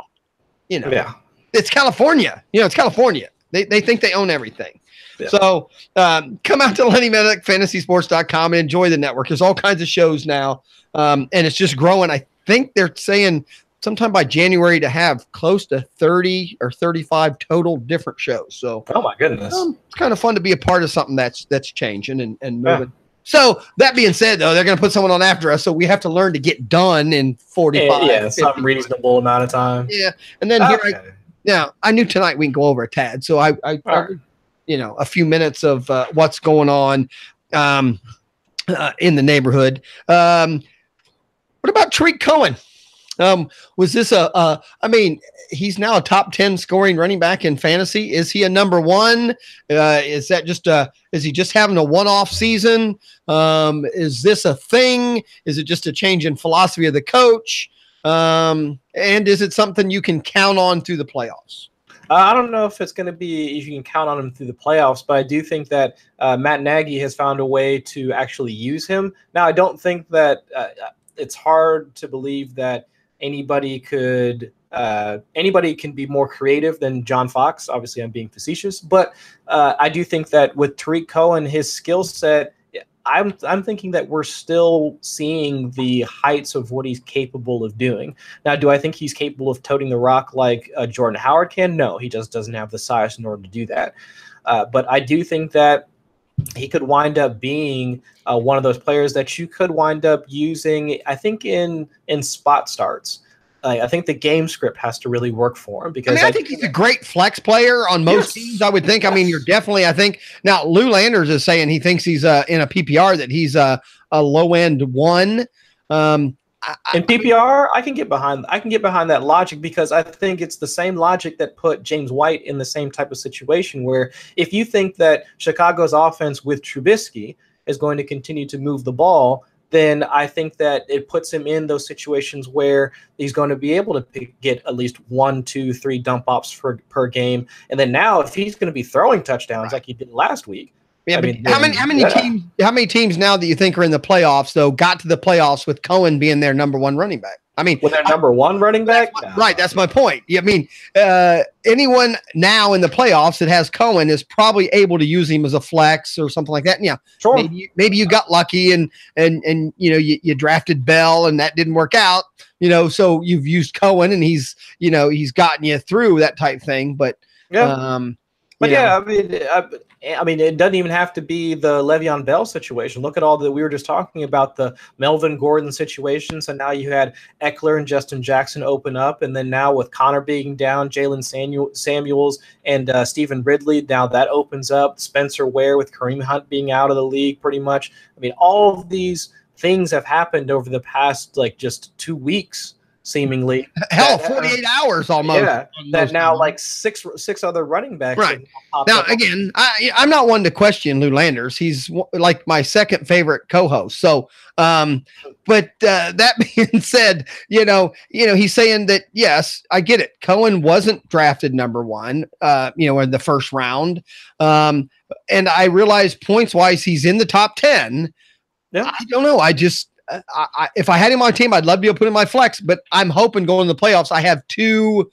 it's California. It's California. They think they own everything. Yeah. So come out to Lenny Melnick, afantasysports.com and enjoy the network. There's all kinds of shows now. And it's just growing. I think they're saying sometime by January to have close to 30 or 35 total different shows. So, oh my goodness, it's kind of fun to be a part of something that's changing and moving. Yeah. So that being said, though, they're going to put someone on after us, so we have to learn to get done in 45. Yeah, some reasonable amount of time. Yeah, and then I knew tonight we can go over a tad, so I a few minutes of what's going on in the neighborhood. What about Tariq Cohen? Was this he's now a top 10 scoring running back in fantasy. Is he a number one? Is that just is he just having a one-off season? Is this a thing? Is it just a change in philosophy of the coach? And is it something you can count on through the playoffs? I don't know if it's going to be if you can count on him through the playoffs, but I do think that Matt Nagy has found a way to actually use him. Now, I don't think that it's hard to believe that anybody can be more creative than John Fox. Obviously, I'm being facetious, but I do think that with Tariq Cohen, his skill set, I'm thinking that we're still seeing the heights of what he's capable of doing. Now, do I think he's capable of toting the rock like Jordan Howard can? No, he just doesn't have the size in order to do that. But I do think that he could wind up being one of those players that you could wind up using, I think, in spot starts. I think the game script has to really work for him because I think he's a great flex player on most teams. I would think. Yes. I mean, you're definitely. I think now Lou Landers is saying he thinks he's in a PPR that he's a low end one. In PPR, I can get behind that logic because I think it's the same logic that put James White in the same type of situation where if you think that Chicago's offense with Trubisky is going to continue to move the ball, then I think that it puts him in those situations where he's going to be able to get at least 1, 2, 3 dump offs per game. And then now if he's going to be throwing touchdowns like he did last week. Yeah, how many teams now that you think are in the playoffs though got to the playoffs with Cohen being their number one running back? I mean, with their number one running back? Right. That's my point. I mean, anyone now in the playoffs that has Cohen is probably able to use him as a flex or something like that. And yeah, sure. Maybe you got lucky and you drafted Bell and that didn't work out, so you've used Cohen and he's gotten you through that type thing. But, I mean, it doesn't even have to be the Le'Veon Bell situation. Look at all that we were just talking about, the Melvin Gordon situation. So now you had Eckler and Justin Jackson open up. And then now with Connor being down, Jalen Samuels and Stephen Ridley, now that opens up. Spencer Ware with Kareem Hunt being out of the league pretty much. I mean, all of these things have happened over the past, just 2 weeks. Seemingly, 48 hours almost. Yeah, that now six other running backs. Right now, again, I'm not one to question Lou Landers. He's like my second favorite co-host. So, but that being said, he's saying that yes, I get it. Cohen wasn't drafted number one, in the first round, and I realize points wise he's in the top 10. Yeah, I don't know. If I had him on my team, I'd love to be able to put in my flex, but I'm hoping going to the playoffs, I have two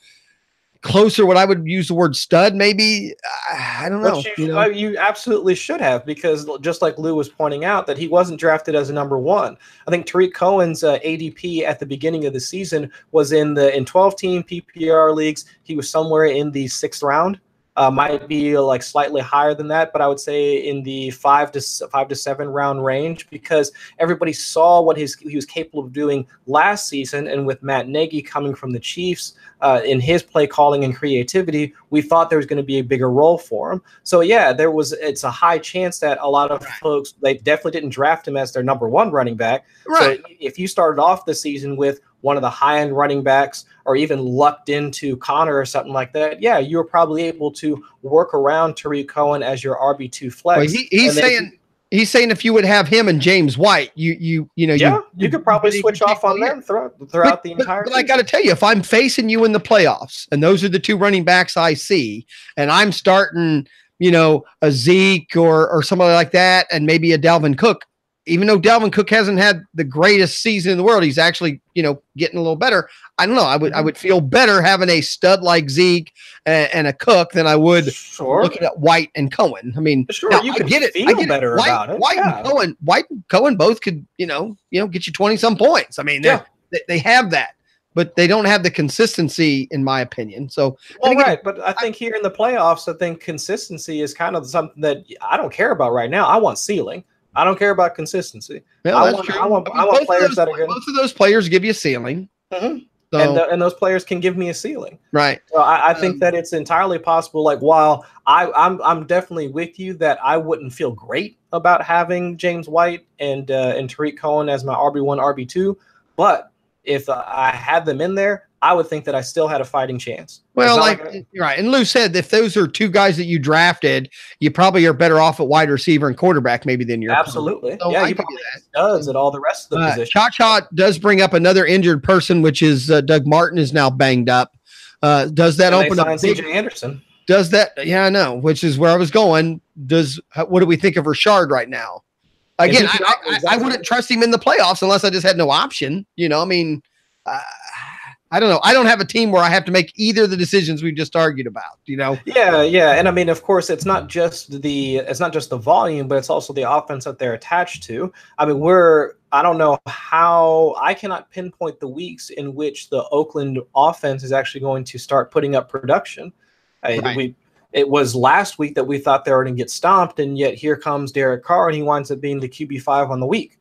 closer, what I would use the word stud, maybe. I don't know. You absolutely should have, because just like Lou was pointing out, that he wasn't drafted as a number one. I think Tariq Cohen's ADP at the beginning of the season was in 12-team PPR leagues. He was somewhere in the 6th round. Might be slightly higher than that, but I would say in the 5 to 7 round range, because everybody saw what he was capable of doing last season. And with Matt Nagy coming from the Chiefs in his play calling and creativity, we thought there was going to be a bigger role for him. So yeah, it's a high chance that a lot of folks, they definitely didn't draft him as their number one running back. Right. So if you started off the season with one of the high-end running backs, or even lucked into Connor or something like that, yeah, you were probably able to work around Tariq Cohen as your RB2 flex. Well, he's saying if you would have him and James White, you could probably switch off on them throughout the entire season. But I got to tell you, if I'm facing you in the playoffs, and those are the two running backs I see, and I'm starting, a Zeke or somebody like that, and maybe a Dalvin Cook. Even though Dalvin Cook hasn't had the greatest season in the world, he's actually, getting a little better. I don't know. I would feel better having a stud like Zeke and a Cook than I would looking at White and Cohen. I mean, you can get it. I get better about it. White and Cohen both could, get you 20 some points. I mean, they have that, but they don't have the consistency, in my opinion. So, but I think here in the playoffs, I think consistency is kind of something that I don't care about right now. I want ceiling. I don't care about consistency. Yeah, I want players that are good. Both of those players give you a ceiling. Mm-hmm. So, and those players can give me a ceiling. Right. So I think that it's entirely possible. While I'm definitely with you that I wouldn't feel great about having James White and Tariq Cohen as my RB1, RB2, but if I had them in there, I would think that I still had a fighting chance. Well, right. And Lou said if those are two guys that you drafted, you probably are better off at wide receiver and quarterback maybe than your absolutely. So yeah, you probably does at all the rest of the positions. Cha does bring up another injured person, which is Doug Martin is now banged up. Does that open up CJ Anderson? Does that? Yeah, I know, which is where I was going. What do we think of Rashard right now? Again, I wouldn't trust him in the playoffs unless I just had no option. I mean, I don't know. I don't have a team where I have to make either of the decisions we just argued about. Yeah, and I mean, of course, it's not just the volume, but it's also the offense that they're attached to. I mean, I don't know how I cannot pinpoint the weeks in which the Oakland offense is actually going to start putting up production. Right. It was last week that we thought they were going to get stomped, and yet here comes Derek Carr, and he winds up being the QB5 on the week.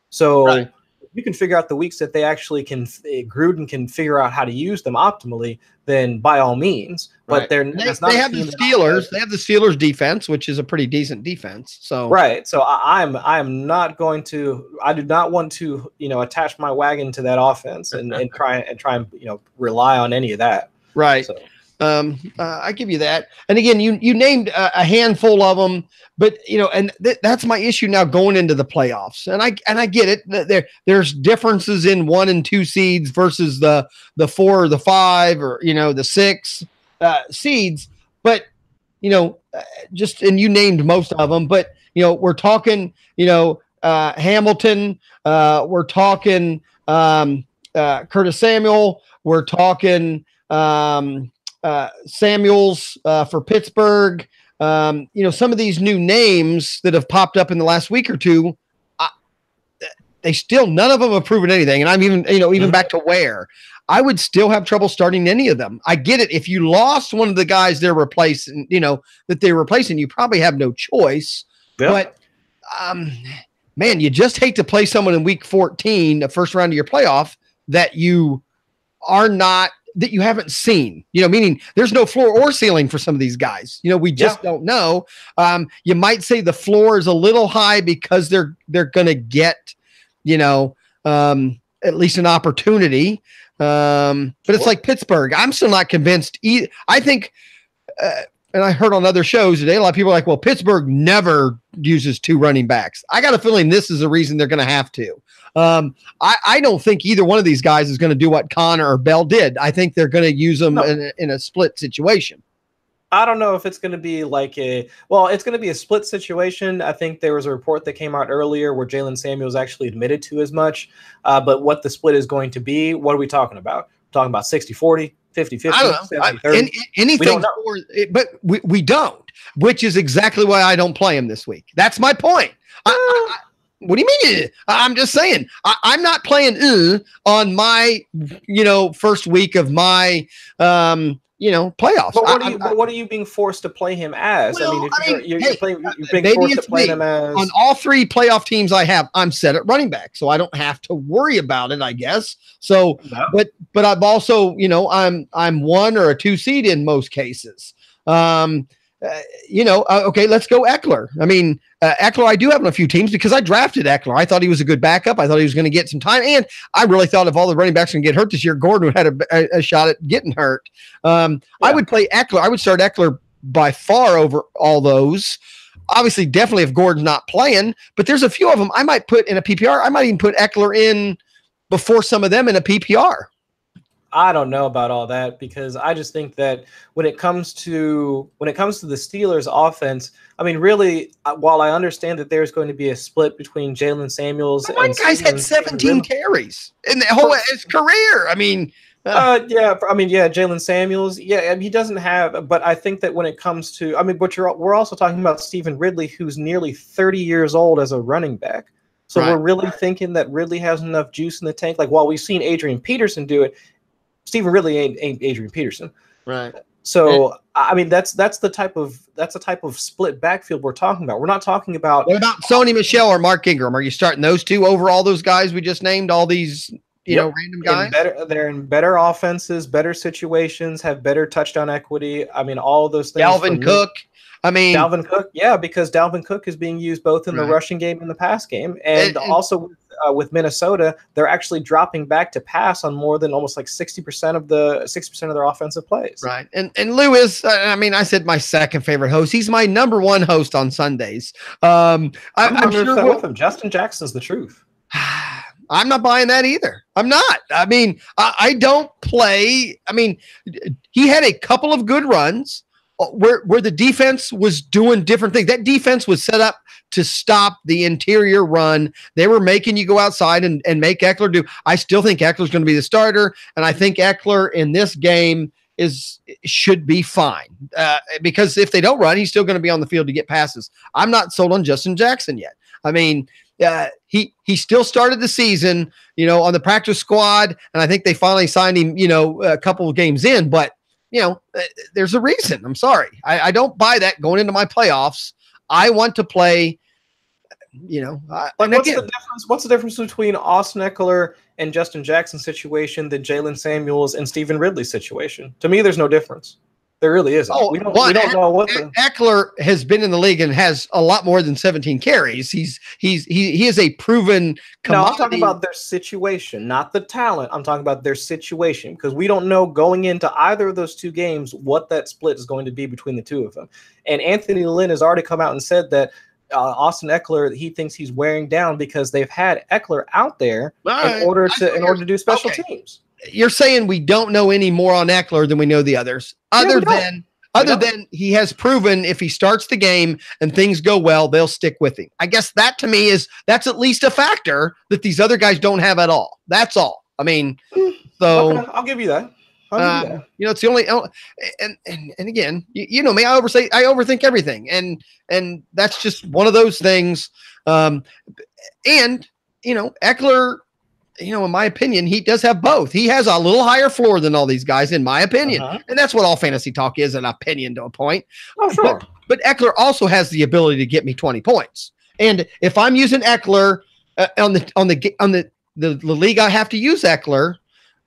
So right. You can figure out the weeks that they actually Gruden can figure out how to use them optimally, then by all means. But they have the Steelers. They have the Steelers defense, which is a pretty decent defense. So right. So I am not going to. I do not want to attach my wagon to that offense and try and rely on any of that. Right. So. I give you that. And again, you named a handful of them, but that's my issue now going into the playoffs. And I get it. There's differences in 1 and 2 seeds versus the 4 or the 5 or the 6 seeds. But and you named most of them. But we're talking Hamilton. We're talking Curtis Samuel. We're talking Samuels for Pittsburgh. Some of these new names that have popped up in the last week or two, none of them have proven anything. And I'm even back to where I would still have trouble starting any of them. I get it. If you lost one of the guys they're replacing, that they're replacing, you probably have no choice. Yep. But man, you just hate to play someone in week 14, the first round of your playoff, that you haven't seen, meaning there's no floor or ceiling for some of these guys. We just don't know. You might say the floor is a little high because they're going to get, at least an opportunity. But it's like Pittsburgh. I'm still not convinced. I think, and I heard on other shows today, a lot of people are like, well, Pittsburgh never uses 2 running backs. I got a feeling this is the reason they're going to have to. I don't think either one of these guys is going to do what Connor or Bell did. I think they're going to use them in a split situation. I don't know if it's going to be it's going to be a split situation. I think there was a report that came out earlier where Jalen Samuels actually admitted to as much. But what the split is going to be, what are we talking about? We're talking about 60-40, 50-50, I don't know. 70-30. Anything, but we don't, which is exactly why I don't play him this week. That's my point. What do you mean? I'm just saying I'm not playing on my first week of my playoffs. But what are you being forced to play him as? Well, you're being forced to play him as on all 3 playoff teams I have. I'm set at running back, so I don't have to worry about it, I guess. So, no. but I've also I'm 1 or a 2 seed in most cases. Okay, let's go Eckler. I mean, Eckler, I do have on a few teams because I drafted Eckler. I thought he was a good backup. I thought he was going to get some time. And I really thought if all the running backs going to get hurt this year, Gordon had a shot at getting hurt. I would play Eckler. I would start Eckler by far over all those. Obviously, definitely if Gordon's not playing, but there's a few of them I might put in a PPR. I might even put Eckler in before some of them in a PPR. I don't know about all that because I just think that when it comes to the Steelers offense, I mean, really, while I understand that there's going to be a split between Jalen Samuels and guys had 17 carries in the whole his career. I mean, Jalen Samuels, he doesn't have, but I think that when it comes to, we're also talking about Stephen Ridley, who's nearly 30 years old as a running back. So we're really thinking that Ridley has enough juice in the tank. Like while we've seen Adrian Peterson do it, Stephen Ridley ain't Adrian Peterson. Right. So I mean that's the type of split backfield we're talking about. We're not talking about what about Sony Michel or Mark Ingram? Are you starting those 2 over all those guys we just named? All these random guys? They're in better offenses, better situations, have better touchdown equity. I mean, all of those things. Dalvin Cook. Dalvin Cook, because Dalvin Cook is being used both in the rushing game and the pass game. And also with Minnesota, they're actually dropping back to pass on more than almost like 60% of their offensive plays. Right. And Lewis, I said my second favorite host. He's my number 1 host on Sundays. I'm sure with him. Justin Jackson's the truth. I'm not buying that either. I'm not. I mean, I don't play. I mean, he had a couple of good runs where the defense was doing different things. That defense was set up to stop the interior run. They were making you go outside and make Eckler do. I still think Eckler's going to be the starter, and I think Eckler in this game should be fine because if they don't run, he's still going to be on the field to get passes. I'm not sold on Justin Jackson yet. I mean, he still started the season, on the practice squad, and I think they finally signed him, a couple of games in. But there's a reason. I'm sorry, I don't buy that going into my playoffs. I want to play. What's the difference? What's the difference between Austin Eckler and Justin Jackson's situation than Jalen Samuels and Stephen Ridley's situation? To me, there's no difference. There really isn't. We don't know what Eckler has been in the league and has a lot more than 17 carries. He is a proven commodity. No, I'm talking about their situation, not the talent. I'm talking about their situation because we don't know going into either of those two games what that split is going to be between the two of them. And Anthony Lynn has already come out and said that Austin Eckler, he thinks he's wearing down because they've had Eckler out there in order to do special teams. You're saying we don't know any more on Eckler than we know the others, other than he has proven if he starts the game and things go well, they'll stick with him. I guess that to me that's at least a factor that these other guys don't have at all. That's all. I mean, so okay, I'll give you that. It's the only, and again, you know me, I overthink everything. And that's just one of those things. Eckler, in my opinion, he does have both. He has a little higher floor than all these guys, in my opinion. And that's what all fantasy talk is, an opinion to a point. Oh, sure. But Eckler also has the ability to get me 20 points. And if I'm using Eckler on the league, I have to use Eckler.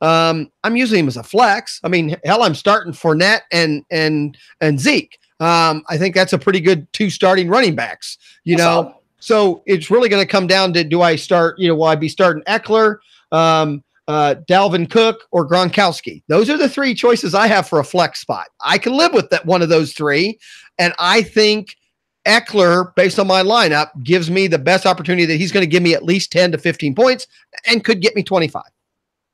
I'm using him as a flex. I mean, hell, I'm starting Fournette and Zeke. I think that's a pretty good two starting running backs, So it's really going to come down to, do I start, will I be starting Eckler, Dalvin Cook, or Gronkowski? Those are the three choices I have for a flex spot. I can live with that one of those three. And I think Eckler, based on my lineup, gives me the best opportunity that he's going to give me at least 10 to 15 points and could get me 25.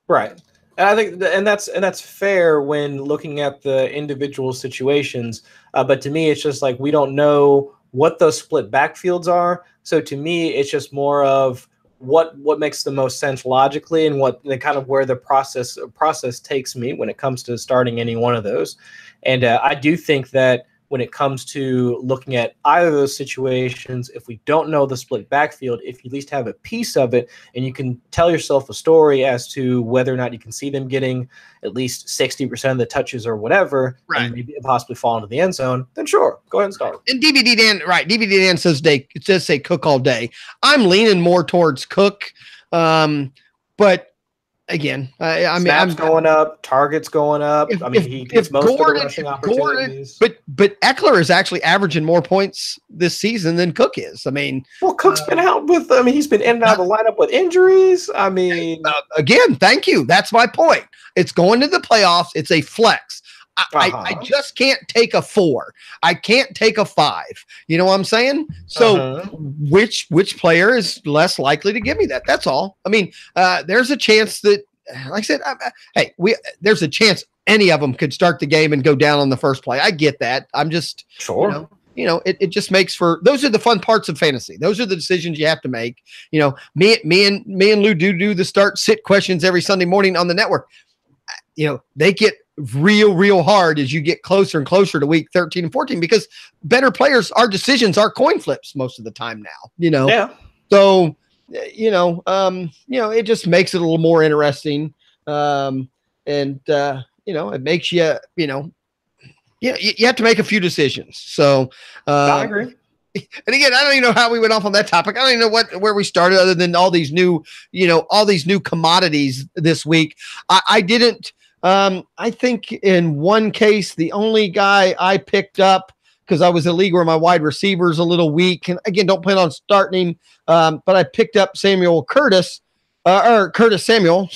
Right. And I think that's fair when looking at the individual situations. But to me, it's just like we don't know what those split backfields are. So to me, it's just more of what makes the most sense logically and kind of where the process takes me when it comes to starting any one of those. And I do think that when it comes to looking at either of those situations, if we don't know the split backfield, if you at least have a piece of it and you can tell yourself a story as to whether or not you can see them getting at least 60% of the touches or whatever, right, and maybe possibly fall into the end zone, then sure, go ahead and start. And DVD Dan says it says say Cook all day. I'm leaning more towards Cook, but again, I'm going up, targets going up. He gets most of the rushing opportunities. But Eckler is actually averaging more points this season than Cook is. Cook's been out with. he's been in and out of the lineup with injuries. Again, thank you. That's my point. It's going to the playoffs. It's a flex. I just can't take a 4. I can't take a 5. You know what I'm saying? So which player is less likely to give me that? That's all. There's a chance that, like I said, there's a chance any of them could start the game and go down on the first play. I get that. I'm just sure. It just makes for, those are the fun parts of fantasy. Those are the decisions you have to make. Me and Lou do the start sit questions every Sunday morning on the network. They get real hard as you get closer and closer to week 13 and 14 because better players, our decisions are coin flips most of the time now, Yeah. So, it just makes it a little more interesting. It makes you, you have to make a few decisions. So, I agree. And again, I don't even know how we went off on that topic. I don't even know where we started other than all these new commodities this week. I didn't, I think in one case, the only guy I picked up, because I was in a league where my wide receiver is a little weak, and again, don't plan on starting him. But I picked up Curtis Samuel,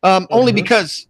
only because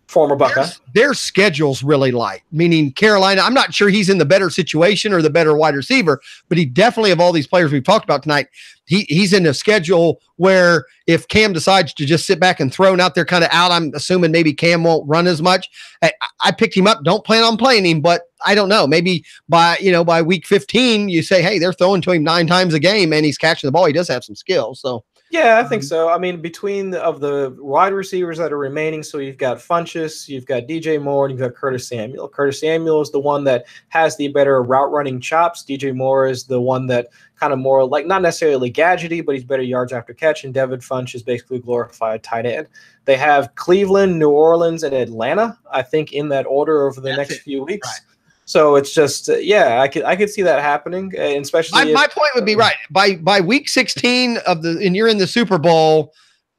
former Buckeye. their schedule's really light, meaning Carolina, I'm not sure he's in the better situation or the better wide receiver, but he definitely, of all these players we've talked about tonight, he's in a schedule where if Cam decides to just sit back and throw out there kind of out, I'm assuming maybe Cam won't run as much. I picked him up. Don't plan on playing him, but I don't know. Maybe by week 15, you say, hey, they're throwing to him 9 times a game and he's catching the ball. He does have some skills. So yeah, I think so. I mean, between the wide receivers that are remaining, so you've got Funchess, you've got DJ Moore, and you've got Curtis Samuel. Curtis Samuel is the one that has the better route running chops. DJ Moore is the one that kind of more like not necessarily gadgety, but he's better yards after catch. And Devin Funch is basically a glorified tight end. They have Cleveland, New Orleans, and Atlanta, I think, in that order over the next few weeks. Right. So it's just, I could see that happening, and especially my point would be right by week 16 and you're in the Super Bowl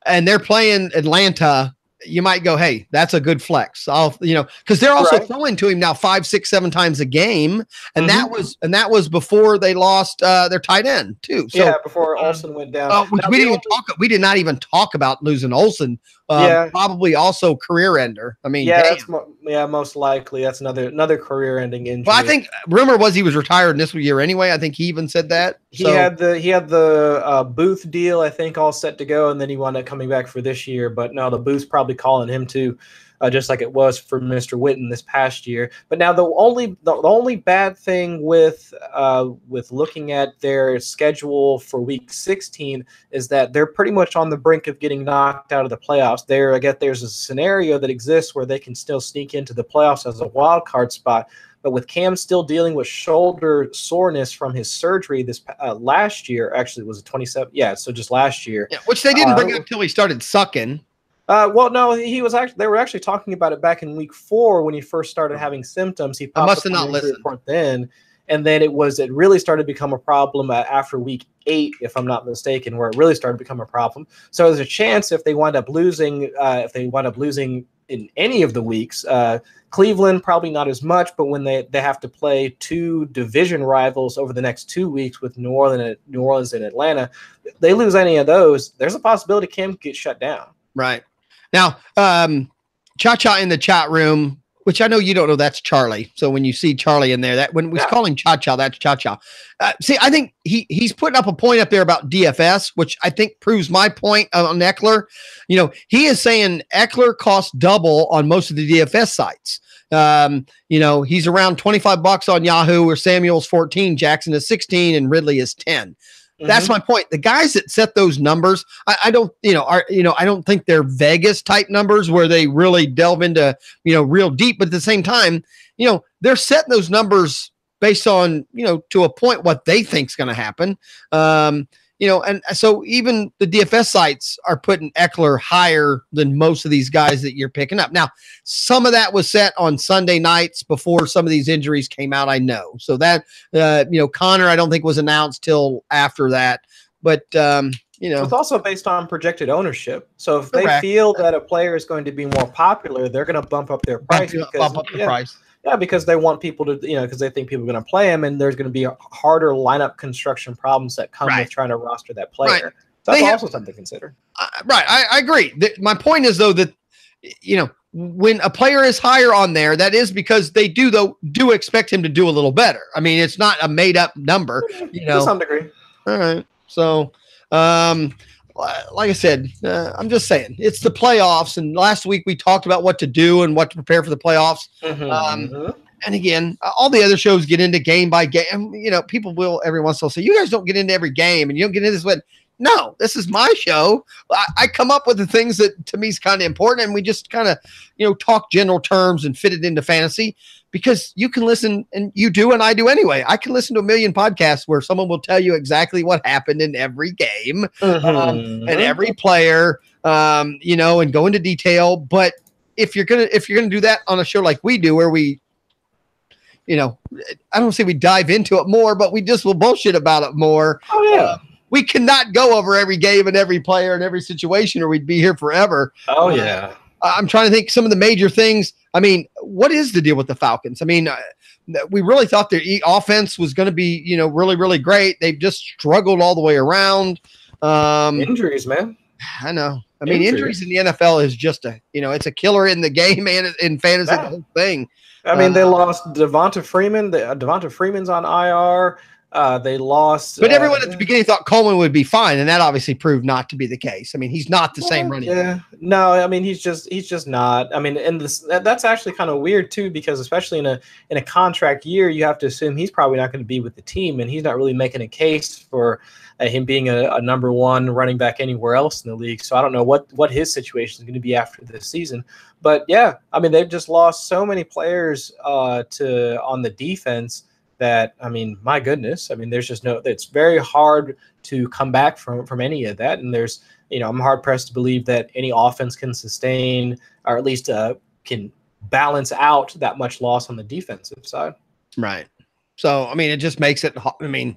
and they're playing Atlanta. You might go, hey, that's a good flex. Because they're also throwing to him now 5, 6, 7 times a game, and that was before they lost their tight end too. So, yeah, before Olsen went down. We did not even talk about losing Olsen. Probably also career ender. I mean, most likely that's another career-ending injury. Well, I think rumor was he was retired this year anyway. I think he even said that he had the Booth deal, I think, all set to go, and then he wound up coming back for this year. But no, the Booth's probably calling him too. Just like it was for Mr. Witten this past year. But now the only bad thing with looking at their schedule for week 16 is that they're pretty much on the brink of getting knocked out of the playoffs. I guess there's a scenario that exists where they can still sneak into the playoffs as a wild card spot. But with Cam still dealing with shoulder soreness from his surgery this last year, actually it was a 27. Yeah, so just last year. Yeah, which they didn't bring up until he started sucking. Well, no, they were actually talking about it back in week 4 when he first started having symptoms. He must have not listened then, and then it really started to become a problem after week 8, if I'm not mistaken, where it really started to become a problem. So there's a chance if they wind up losing in any of the weeks, Cleveland probably not as much, but when they have to play 2 division rivals over the next 2 weeks with New Orleans and Atlanta, they lose any of those, there's a possibility Cam could get shut down. Right. Now, Cha-Cha in the chat room, which I know you don't know, that's Charlie. So when you see Charlie in there, that when we call him Cha-Cha, that's Cha-Cha. See, I think he's putting up a point up there about DFS, which I think proves my point on Eckler. He is saying Eckler costs double on most of the DFS sites. He's around $25 on Yahoo, where Samuel's 14, Jackson is 16, and Ridley is 10. That's my point. The guys that set those numbers, I don't think they're Vegas type numbers where they really delve into, real deep. But at the same time, they're setting those numbers based on, to a point what they think is going to happen. And so even the DFS sites are putting Eckler higher than most of these guys that you're picking up. Now, some of that was set on Sunday nights before some of these injuries came out, I know. So that, Connor, I don't think was announced till after that. But, it's also based on projected ownership. So if they feel that a player is going to be more popular, they're going to bump up their price. Price. Yeah, because they want people to, because they think people are going to play him, and there's going to be harder lineup construction problems that come with trying to roster that player. Right. So that's also something to consider. Right. I agree. My point is, though, that, when a player is higher on there, that is because they do expect him to do a little better. I mean, it's not a made up number, To some degree. All right. So, like I said, I'm just saying it's the playoffs. And last week we talked about what to do and what to prepare for the playoffs. And again, all the other shows get into game by game. People will every once in a while say, you guys don't get into every game and you don't get into this one. No, this is my show. I come up with the things that to me is kind of important. And we just kind of, talk general terms and fit it into fantasy, because you can listen, and you do, and I do anyway. I can listen to a million podcasts where someone will tell you exactly what happened in every game and every player, and go into detail. But if you're gonna do that on a show like we do, where we, I don't say we dive into it more, but we just will bullshit about it more. Oh yeah. We cannot go over every game and every player and every situation, or we'd be here forever. Oh yeah. I'm trying to think some of the major things. I mean, what is the deal with the Falcons? I mean, we really thought their offense was going to be, really, really great. They've just struggled all the way around. Injuries, man. I know. I mean, injuries in the NFL is just it's a killer in the game and in fantasy, the whole thing. I mean, they lost Devonta Freeman. Devonta Freeman's on IR. They lost. But everyone at the beginning thought Coleman would be fine, and that obviously proved not to be the case. I mean, he's not the same running back. No, I mean he's just not. I mean, and that's actually kind of weird too, because especially in a contract year, you have to assume he's probably not going to be with the team, and he's not really making a case for him being a number one running back anywhere else in the league. So I don't know what his situation is going to be after this season. But yeah, I mean they've just lost so many players on the defense that, I mean, my goodness, I mean there's just it's very hard to come back from any of that. And there's, I'm hard pressed to believe that any offense can sustain or at least can balance out that much loss on the defensive side. Right. So, I mean, it just makes it, I mean,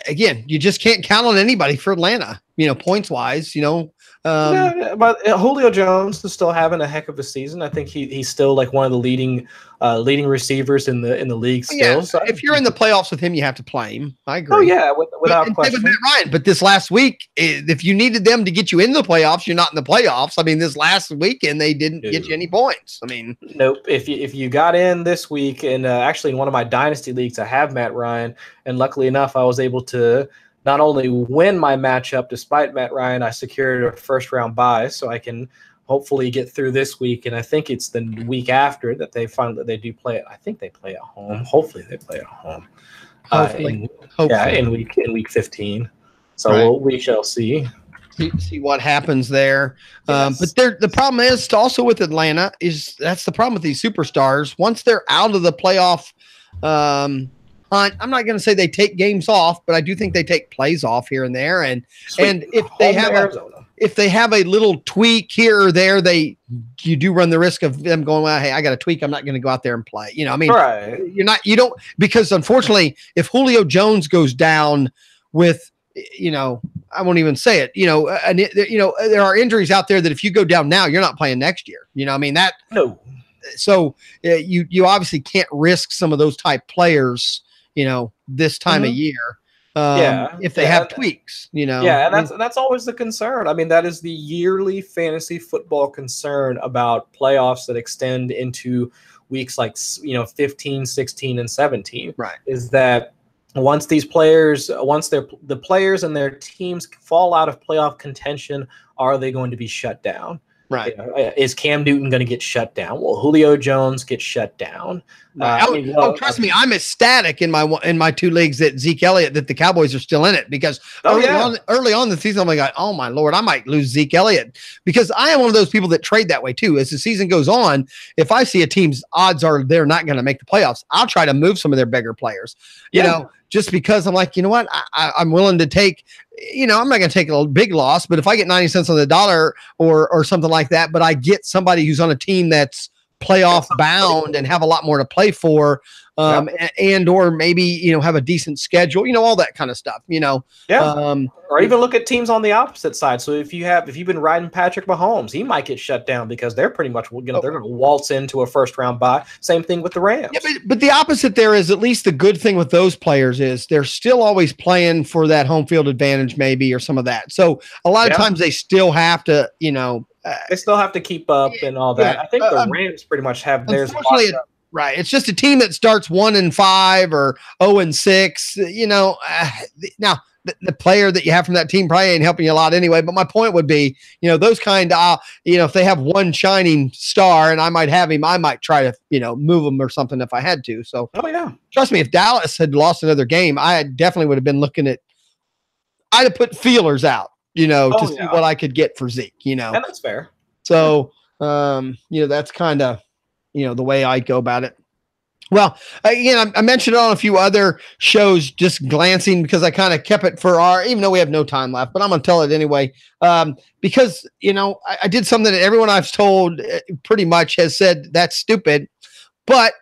again, you just can't count on anybody for Atlanta, points wise, but Julio Jones is still having a heck of a season. I think he's still like one of the leading receivers in the league still. Yeah, so if you're in the playoffs with him, you have to play him. I agree. Oh yeah, without question. Matt Ryan, but this last week, if you needed them to get you into the playoffs, you're not in the playoffs. I mean, this last weekend they didn't get you any points. I mean, nope. If you got in this week, and actually in one of my dynasty leagues, I have Matt Ryan, and luckily enough, I was able to not only win my matchup despite Matt Ryan, I secured a first-round bye, so I can hopefully get through this week. And I think it's the week after that they find that they do play it. I think they play at home. Hopefully they play at home. Hopefully. Yeah, in week 15. So we shall see. See what happens there. Yes. But the problem is also with Atlanta is that's the problem with these superstars. Once they're out of the playoff I'm not going to say they take games off, but I do think they take plays off here and there. And if they have a little tweak here or there, you do run the risk of them going, well, hey, I got a tweak. I'm not going to go out there and play. I mean, because unfortunately, if Julio Jones goes down with, I won't even say it, there are injuries out there that if you go down now, you're not playing next year. I mean, no. So you obviously can't risk some of those type players, this time of year, if they have tweaks, Yeah, and that's always the concern. I mean, that is the yearly fantasy football concern about playoffs that extend into weeks like, 15, 16, and 17. Right. Is that once the players and their teams fall out of playoff contention, are they going to be shut down? Right. Is Cam Newton going to get shut down? Will Julio Jones get shut down? Right. Trust me, I'm ecstatic in my two leagues that Zeke Elliott, that the Cowboys are still in it, because early on in the season, I'm like, oh my Lord, I might lose Zeke Elliott, because I am one of those people that trade that way too. As the season goes on, if I see a team's odds are they're not going to make the playoffs, I'll try to move some of their bigger players, just because I'm like, you know what, I'm willing to take, I'm not going to take a big loss, but if I get 90 cents on the dollar or something like that, but I get somebody who's on a team that's playoff bound and have a lot more to play for, and or maybe have a decent schedule, all that kind of stuff, or even look at teams on the opposite side. So if you've been riding Patrick Mahomes, he might get shut down because they're pretty much they're going to waltz into a first round bye. Same thing with the Rams. Yeah, but the opposite there is, at least the good thing with those players is they're still always playing for that home field advantage, maybe, or some of that. So a lot of times they still have to, they still have to keep up and all that. I think the Rams pretty much have theirs. Right. It's just a team that starts 1-5 or 0-6, now the player that you have from that team probably ain't helping you a lot anyway. But my point would be, those kind of, if they have one shining star and I might have him, I might try to, move him or something if I had to. So, trust me, if Dallas had lost another game, I definitely would have been I'd have put feelers out, to see what I could get for Zeke, And that's fair. So, that's kind of, the way I go about it. Well, again, I mentioned it on a few other shows, just glancing, because I kind of kept it for even though we have no time left, but I'm going to tell it anyway. Because, I did something that everyone I've told pretty much has said that's stupid, but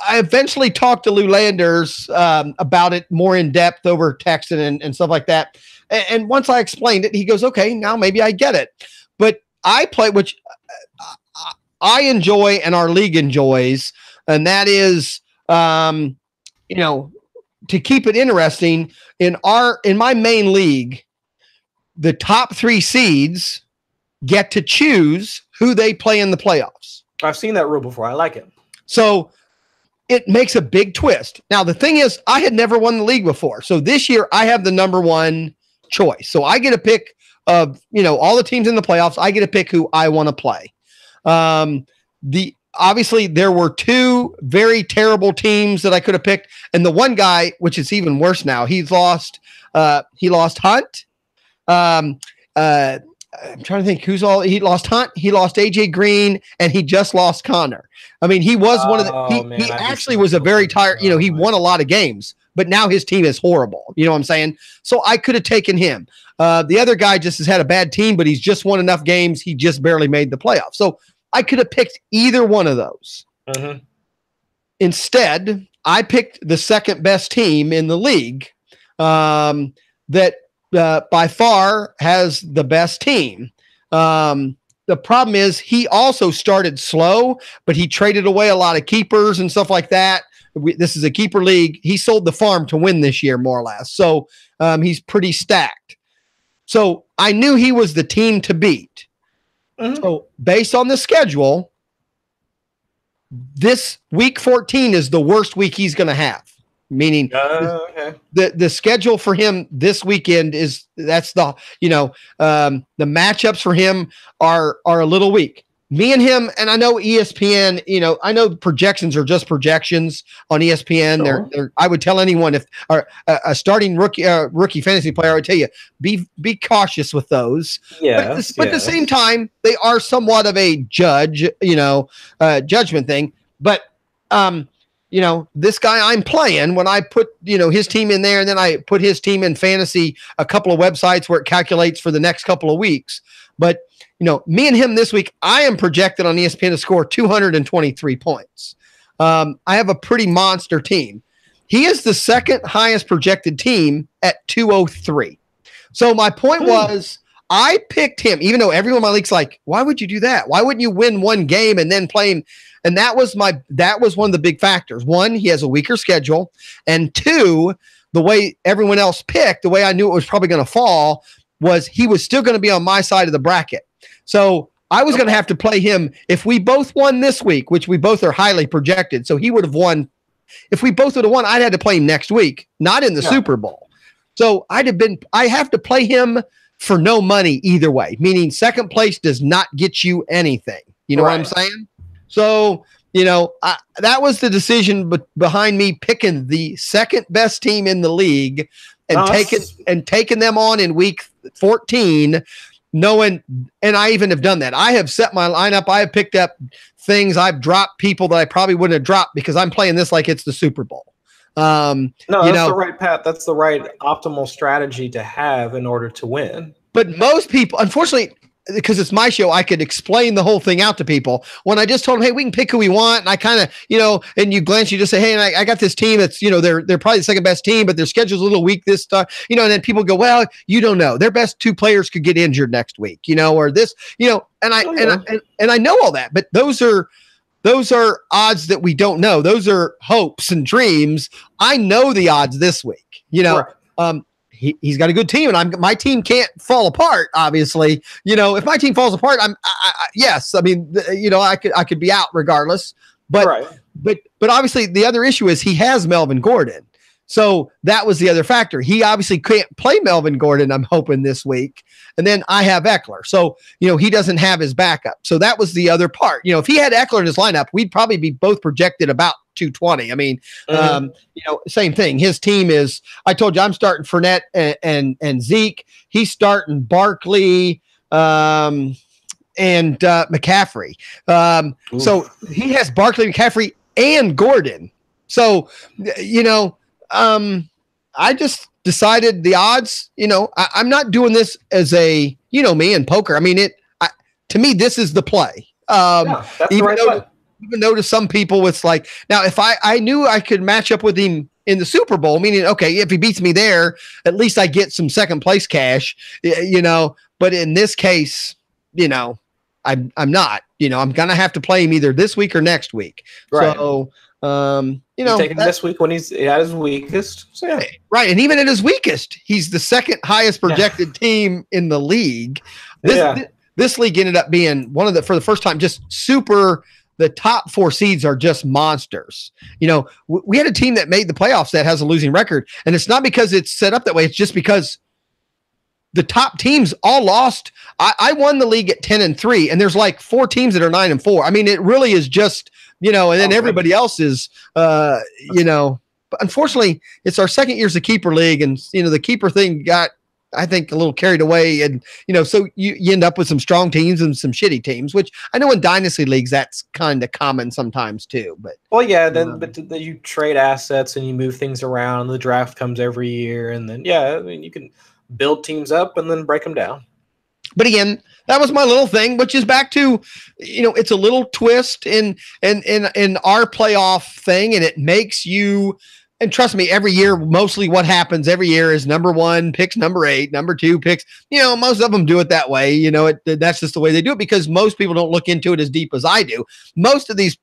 I eventually talked to Lou Landers about it more in depth over text and stuff like that. And once I explained it, he goes, okay, now maybe I get it. But I play, which I enjoy and our league enjoys, and that is, to keep it interesting in my main league, the top 3 seeds get to choose who they play in the playoffs. I've seen that rule before. I like it. So it makes a big twist. Now, the thing is, I had never won the league before. So this year I have the number 1 choice. So I get a pick of, all the teams in the playoffs. I get to pick who I want to play. Obviously there were 2 very terrible teams that I could have picked. And the one guy, which is even worse now, he lost Hunt. I'm trying to think he lost Hunt, he lost AJ Green, and he just lost Connor. I mean, he was one of the, he actually was a very tired, he won a lot of games, but now his team is horrible. You know what I'm saying? So I could have taken him. The other guy just has had a bad team, but he's just won enough games. He just barely made the playoffs. So I could have picked either one of those. Mm-hmm. Instead, I picked the second best team in the league that by far has the best team. The problem is he also started slow, but he traded away a lot of keepers and stuff like that. This is a keeper league. He sold the farm to win this year, more or less. So he's pretty stacked. So I knew he was the team to beat. Mm-hmm. So based on the schedule, this week 14 is the worst week he's going to have. Meaning the schedule for him this weekend the matchups for him are a little weak. Me and him, and I know ESPN, I know projections are just projections on ESPN. Sure. I would tell anyone if a starting rookie fantasy player, I would tell you, be cautious with those. Yeah. But at the same time, they are somewhat of a judgment thing. But this guy I'm playing, when I put, his team in there and then I put his team in fantasy, a couple of websites where it calculates for the next couple of weeks. But, me and him this week, I am projected on ESPN to score 223 points. I have a pretty monster team. He is the second highest projected team at 203. So my point was, I picked him, even though everyone in my league's like, why would you do that? Why wouldn't you win one game and then play him? And that was one of the big factors. 1, he has a weaker schedule. And 2, the way everyone else picked, the way I knew it was probably going to fall, was he was still going to be on my side of the bracket. So I was going to have to play him. If we both won this week, which we both are highly projected, so he would have won. If we both would have won, I'd had to play him next week, not in the Super Bowl. So I have to play him for no money either way, meaning second place does not get you anything. You know what I'm saying? So, that was the decision behind me picking the second best team in the league and taking them on in week 14, knowing, and I even have done that. I have set my lineup. I have picked up things. I've dropped people that I probably wouldn't have dropped because I'm playing this like it's the Super Bowl. That's the right path. That's the right optimal strategy to have in order to win. But most people, unfortunately, because it's my show, I could explain the whole thing out to people. When I just told them, hey, we can pick who we want. And I kind of, and you glance, you just say, hey, and I got this team that's, they're probably the second best team, but their schedule's a little weak this stuff, and then people go, well, you don't know. Their best 2 players could get injured next week, or this, and I know all that, but those are odds that we don't know. Those are hopes and dreams. I know the odds this week, Right. He's got a good team, and my team can't fall apart. Obviously, if my team falls apart, yes. I mean, I could be out regardless. But but obviously, the other issue is he has Melvin Gordon, so that was the other factor. He obviously can't play Melvin Gordon. I'm hoping this week, and then I have Eckler, so he doesn't have his backup. So that was the other part. If he had Eckler in his lineup, we'd probably be both projected about 220. I memean, same thing. His team is, I told you, I'm starting Fournette and Zeke. He's starting Barkley and McCaffrey. So he has Barkley, McCaffrey, and Gordon. So, I just decided the odds, I'm not doing this as a, me in poker. I mean, to me, this is the play. That's the right play. Even though to some people it's like, now if I knew I could match up with him in the Super Bowl, meaning, okay, if he beats me there, at least I get some second place cash, but in this case, I'm not, I'm going to have to play him either this week or next week. Right. So He's taking this week when he's at his weakest. So yeah. Right. And even at his weakest, he's the second highest projected team in the league. This league ended up being for the first time, just super. The top 4 seeds are just monsters. We had a team that made the playoffs that has a losing record, and it's not because it's set up that way. It's just because the top teams all lost. I won the league at 10-3, and there's like 4 teams that are 9-4. I mean, it really is just, and then everybody else is, but unfortunately it's our second year's a keeper league. And, the keeper thing got, I think, a little carried away, and so you end up with some strong teams and some shitty teams, which I know in dynasty leagues that's kind of common sometimes too. But but you trade assets and you move things around. The draft comes every year, and then you can build teams up and then break them down. But again, that was my little thing, which is back to, it's a little twist in our playoff thing, and it makes you. And trust me, every year, mostly what happens every year is number 1 picks number 8, number 2 picks. Most of them do it that way. That's just the way they do it, because most people don't look into it as deep as I do. Most of these,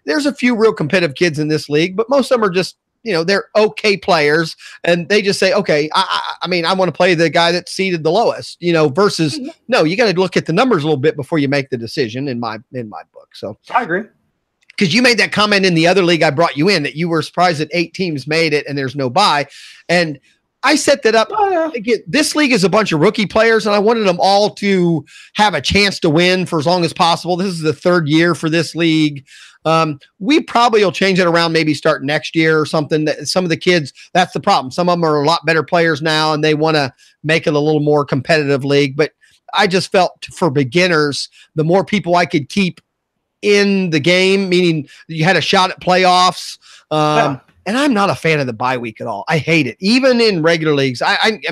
there's a few real competitive kids in this league, but most of them are just, they're okay players, and they just say, okay, I want to play the guy that's seeded the lowest, versus no, you got to look at the numbers a little bit before you make the decision in my book. So I agree. Because you made that comment in the other league I brought you in that you were surprised that 8 teams made it and there's no bye. And I set that up. Again, this league is a bunch of rookie players, and I wanted them all to have a chance to win for as long as possible. This is the 3rd year for this league. We probably will change it around, maybe start next year or something. That some of the kids, that's the problem. Some of them are a lot better players now, and they want to make it a little more competitive league. But I just felt for beginners, the more people I could keep in the game, meaning you had a shot at playoffs. And I'm not a fan of the bye week at all. I hate it. Even in regular leagues,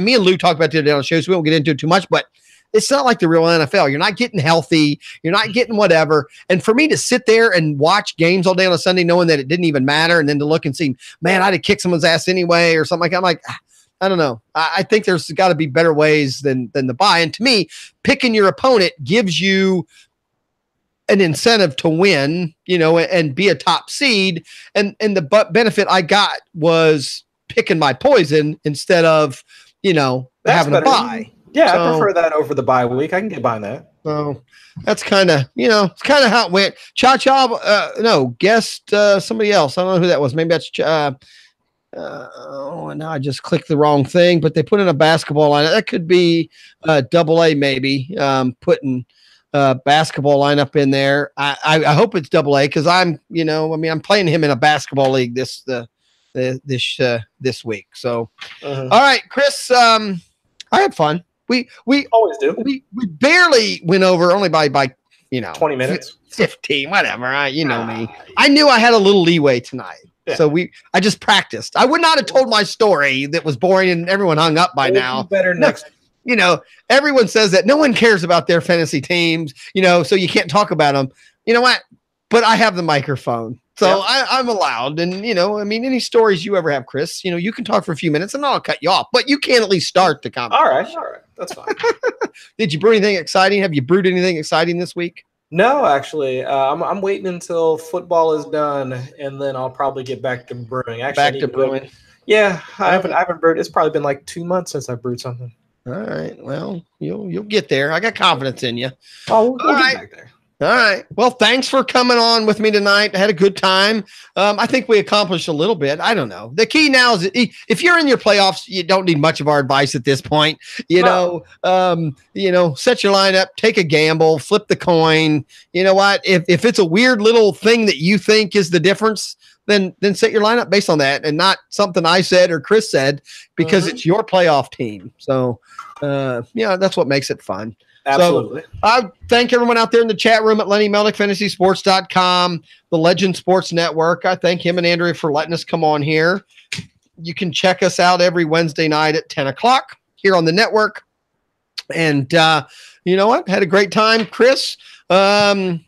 me and Lou talked about it today on the show, so we won't get into it too much, but it's not like the real NFL. You're not getting healthy. You're not getting whatever. And for me to sit there and watch games all day on a Sunday, knowing that it didn't even matter, and then to look and see, man, I'd have kicked someone's ass anyway, or something like that. I'm like, I don't know. I think there's got to be better ways than the bye. And to me, picking your opponent gives you an incentive to win, and be a top seed. And the benefit I got was picking my poison instead of, having a bye. Yeah, so, I prefer that over the bye week. I can get behind that. So that's kind of, it's kind of how it went. Guest somebody else. I don't know who that was. Maybe that's and now I just clicked the wrong thing, but they put in a basketball line. That could be AA maybe, putting basketball lineup in there. I hope it's AA, because I'm playing him in a basketball league this week. So, All right, Chris, I had fun. We always do. We barely went over, only by 20 minutes, 15, whatever. You know me. I knew I had a little leeway tonight. Yeah. So I just practiced. I would not have told my story that was boring and everyone hung up by now. Better next. Everyone says that no one cares about their fantasy teams, so you can't talk about them. You know what? But I have the microphone, so I'm allowed. And, any stories you ever have, Chris, you can talk for a few minutes and I'll cut you off, but you can at least start the conversation. All right. That's fine. Did you brew anything exciting? Have you brewed anything exciting this week? No, actually, I'm waiting until football is done, and then I'll probably get back to brewing. Brewing. Yeah, I haven't brewed. It's probably been like 2 months since I brewed something. All right. Well, you'll get there. I got confidence in you. Oh, we'll get back there. All right. Well, thanks for coming on with me tonight. I had a good time. I think we accomplished a little bit. I don't know. The key now is if you're in your playoffs, you don't need much of our advice at this point. Set your lineup, take a gamble, flip the coin. You know what? If it's a weird little thing that you think is the difference, then set your lineup based on that and not something I said or Chris said, because it's your playoff team. So, that's what makes it fun. Absolutely. So I thank everyone out there in the chat room at LennyMelnickFantasySports.com, the Legend Sports Network. I thank him and Andrea for letting us come on here. You can check us out every Wednesday night at 10 o'clock here on the network. And you know what? Had a great time, Chris. Real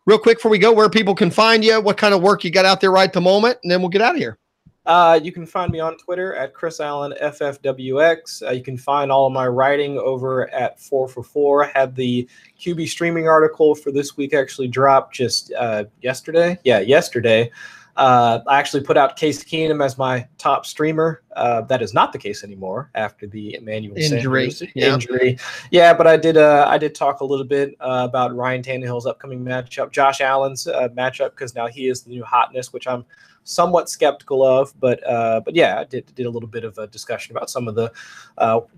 quick before we go, where people can find you, what kind of work you got out there right at the moment, and then we'll get out of here. You can find me on Twitter at Chris Allen FFWX. You can find all of my writing over at 4for4. Had the QB streaming article for this week actually dropped just yesterday. Yeah, yesterday. I actually put out Case Keenum as my top streamer. That is not the case anymore after the Emmanuel Sanders injury. Yeah, but I did talk a little bit about Ryan Tannehill's upcoming matchup, Josh Allen's matchup, because now he is the new hotness, which I'm somewhat skeptical of. But yeah, I did a little bit of a discussion about some of the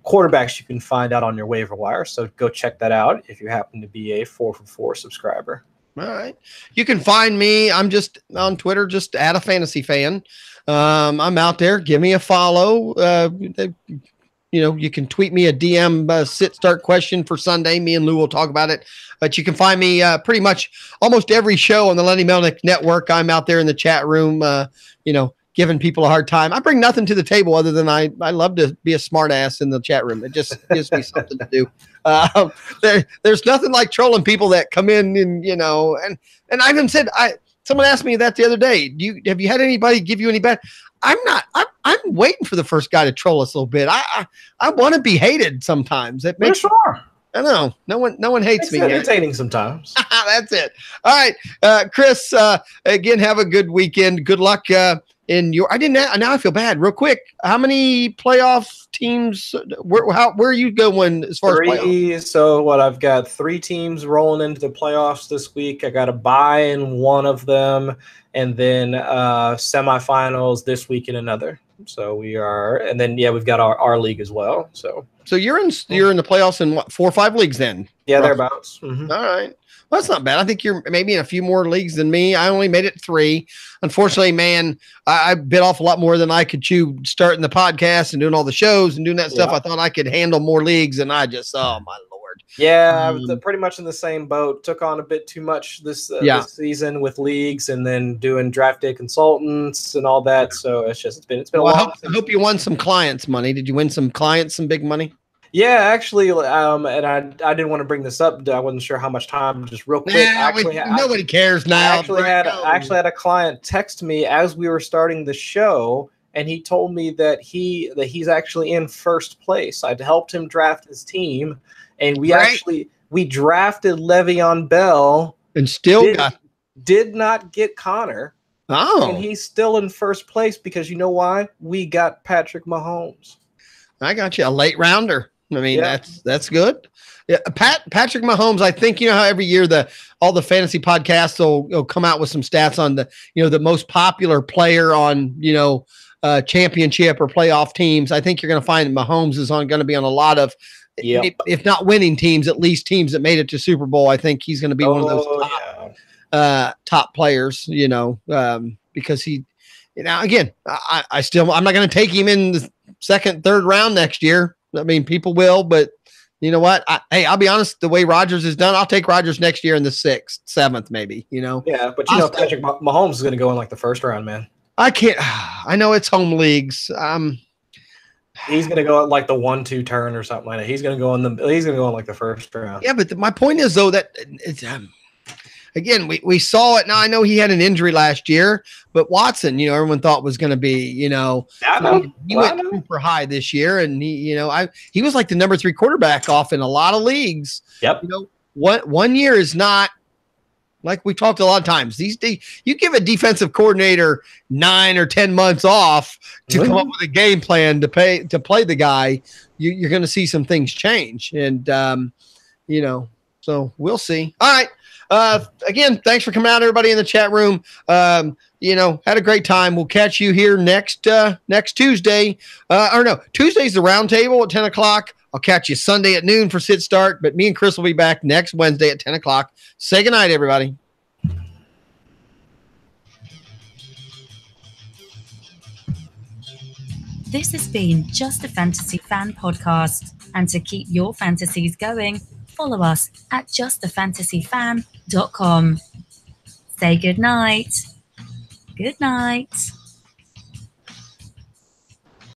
quarterbacks you can find out on your waiver wire. So go check that out if you happen to be a 4for4 subscriber. All right. You can find me. I'm just on Twitter, just at afantasyfan. I'm out there. Give me a follow. You can tweet me a DM sit start question for Sunday. Me and Lou will talk about it. But you can find me pretty much almost every show on the Lenny Melnick Network. I'm out there in the chat room, giving people a hard time. I bring nothing to the table other than I love to be a smart ass in the chat room. It just gives me something to do. There's nothing like trolling people that come in and I even said, someone asked me that the other day. Have you had anybody give you any bad? I'm waiting for the first guy to troll us a little bit. I want to be hated sometimes. It makes sure. I know. No one hates me. Entertaining sometimes. That's it. All right. Chris, again, have a good weekend. Good luck in your now I feel bad. Real quick. How many playoff teams where are you going as far as playoffs? So what I've got 3 teams rolling into the playoffs this week. I got a bye in one of them, and then semifinals this week in another. So we are, and then we've got our league as well. So you're in the playoffs in what, 4 or 5 leagues then? Yeah, thereabouts. Mm-hmm. All right. Well, that's not bad. I think you're maybe in a few more leagues than me. I only made it 3. Unfortunately, man, I bit off a lot more than I could chew starting the podcast and doing all the shows and doing that stuff. I thought I could handle more leagues, and I just, oh my Lord. Yeah, I was pretty much in the same boat. Took on a bit too much this season with leagues, and then doing draft day consultants and all that. So it's been a while. I hope you won some clients money. Did you win some clients, some big money? Yeah, actually, and I didn't want to bring this up. I wasn't sure how much time. Just real quick, nobody cares now. I actually had a client text me as we were starting the show, and he told me that he's actually in first place. I'd helped him draft his team, and we drafted Le'Veon Bell, and still did not get Connor. Oh, and he's still in first place because you know why? We got Patrick Mahomes. I got you a late rounder. I mean, that's good. Yeah, Patrick Mahomes. I think how every year all the fantasy podcasts will come out with some stats on the most popular player on championship or playoff teams. I think you're going to find Mahomes is going to be on a lot of, if not winning teams, at least teams that made it to Super Bowl. I think he's going to be one of those top players. Because he, again, I'm not going to take him in the second, third round next year. I mean, people will, but you know what? I'll be honest. The way Rodgers is done, I'll take Rodgers next year in the 6th, 7th, maybe. Yeah, but Patrick Mahomes is going to go in like the first round, man. I can't. I know it's home leagues. He's going to go at like the 1-2 turn or something like that. He's going to go in like the first round. Yeah, but my point is though that it's again, we saw it. Now I know he had an injury last year, but Watson, everyone thought was going to be, he went super high this year, and he was like the number 3 quarterback off in a lot of leagues. Yep. One year is not like we talked a lot of times. These days, you give a defensive coordinator 9 or 10 months off to come up with a game plan to play the guy, you're going to see some things change, and so we'll see. All right. Again, thanks for coming out, everybody in the chat room. Had a great time. We'll catch you here next Tuesday. Tuesday's the round table at 10 o'clock. I'll catch you Sunday at noon for sit start, but me and Chris will be back next Wednesday at 10 o'clock. Say goodnight, everybody. This has been Just a Fantasy Fan podcast. And to keep your fantasies going, follow us at justafantasyfan.com. Say good night. Good night.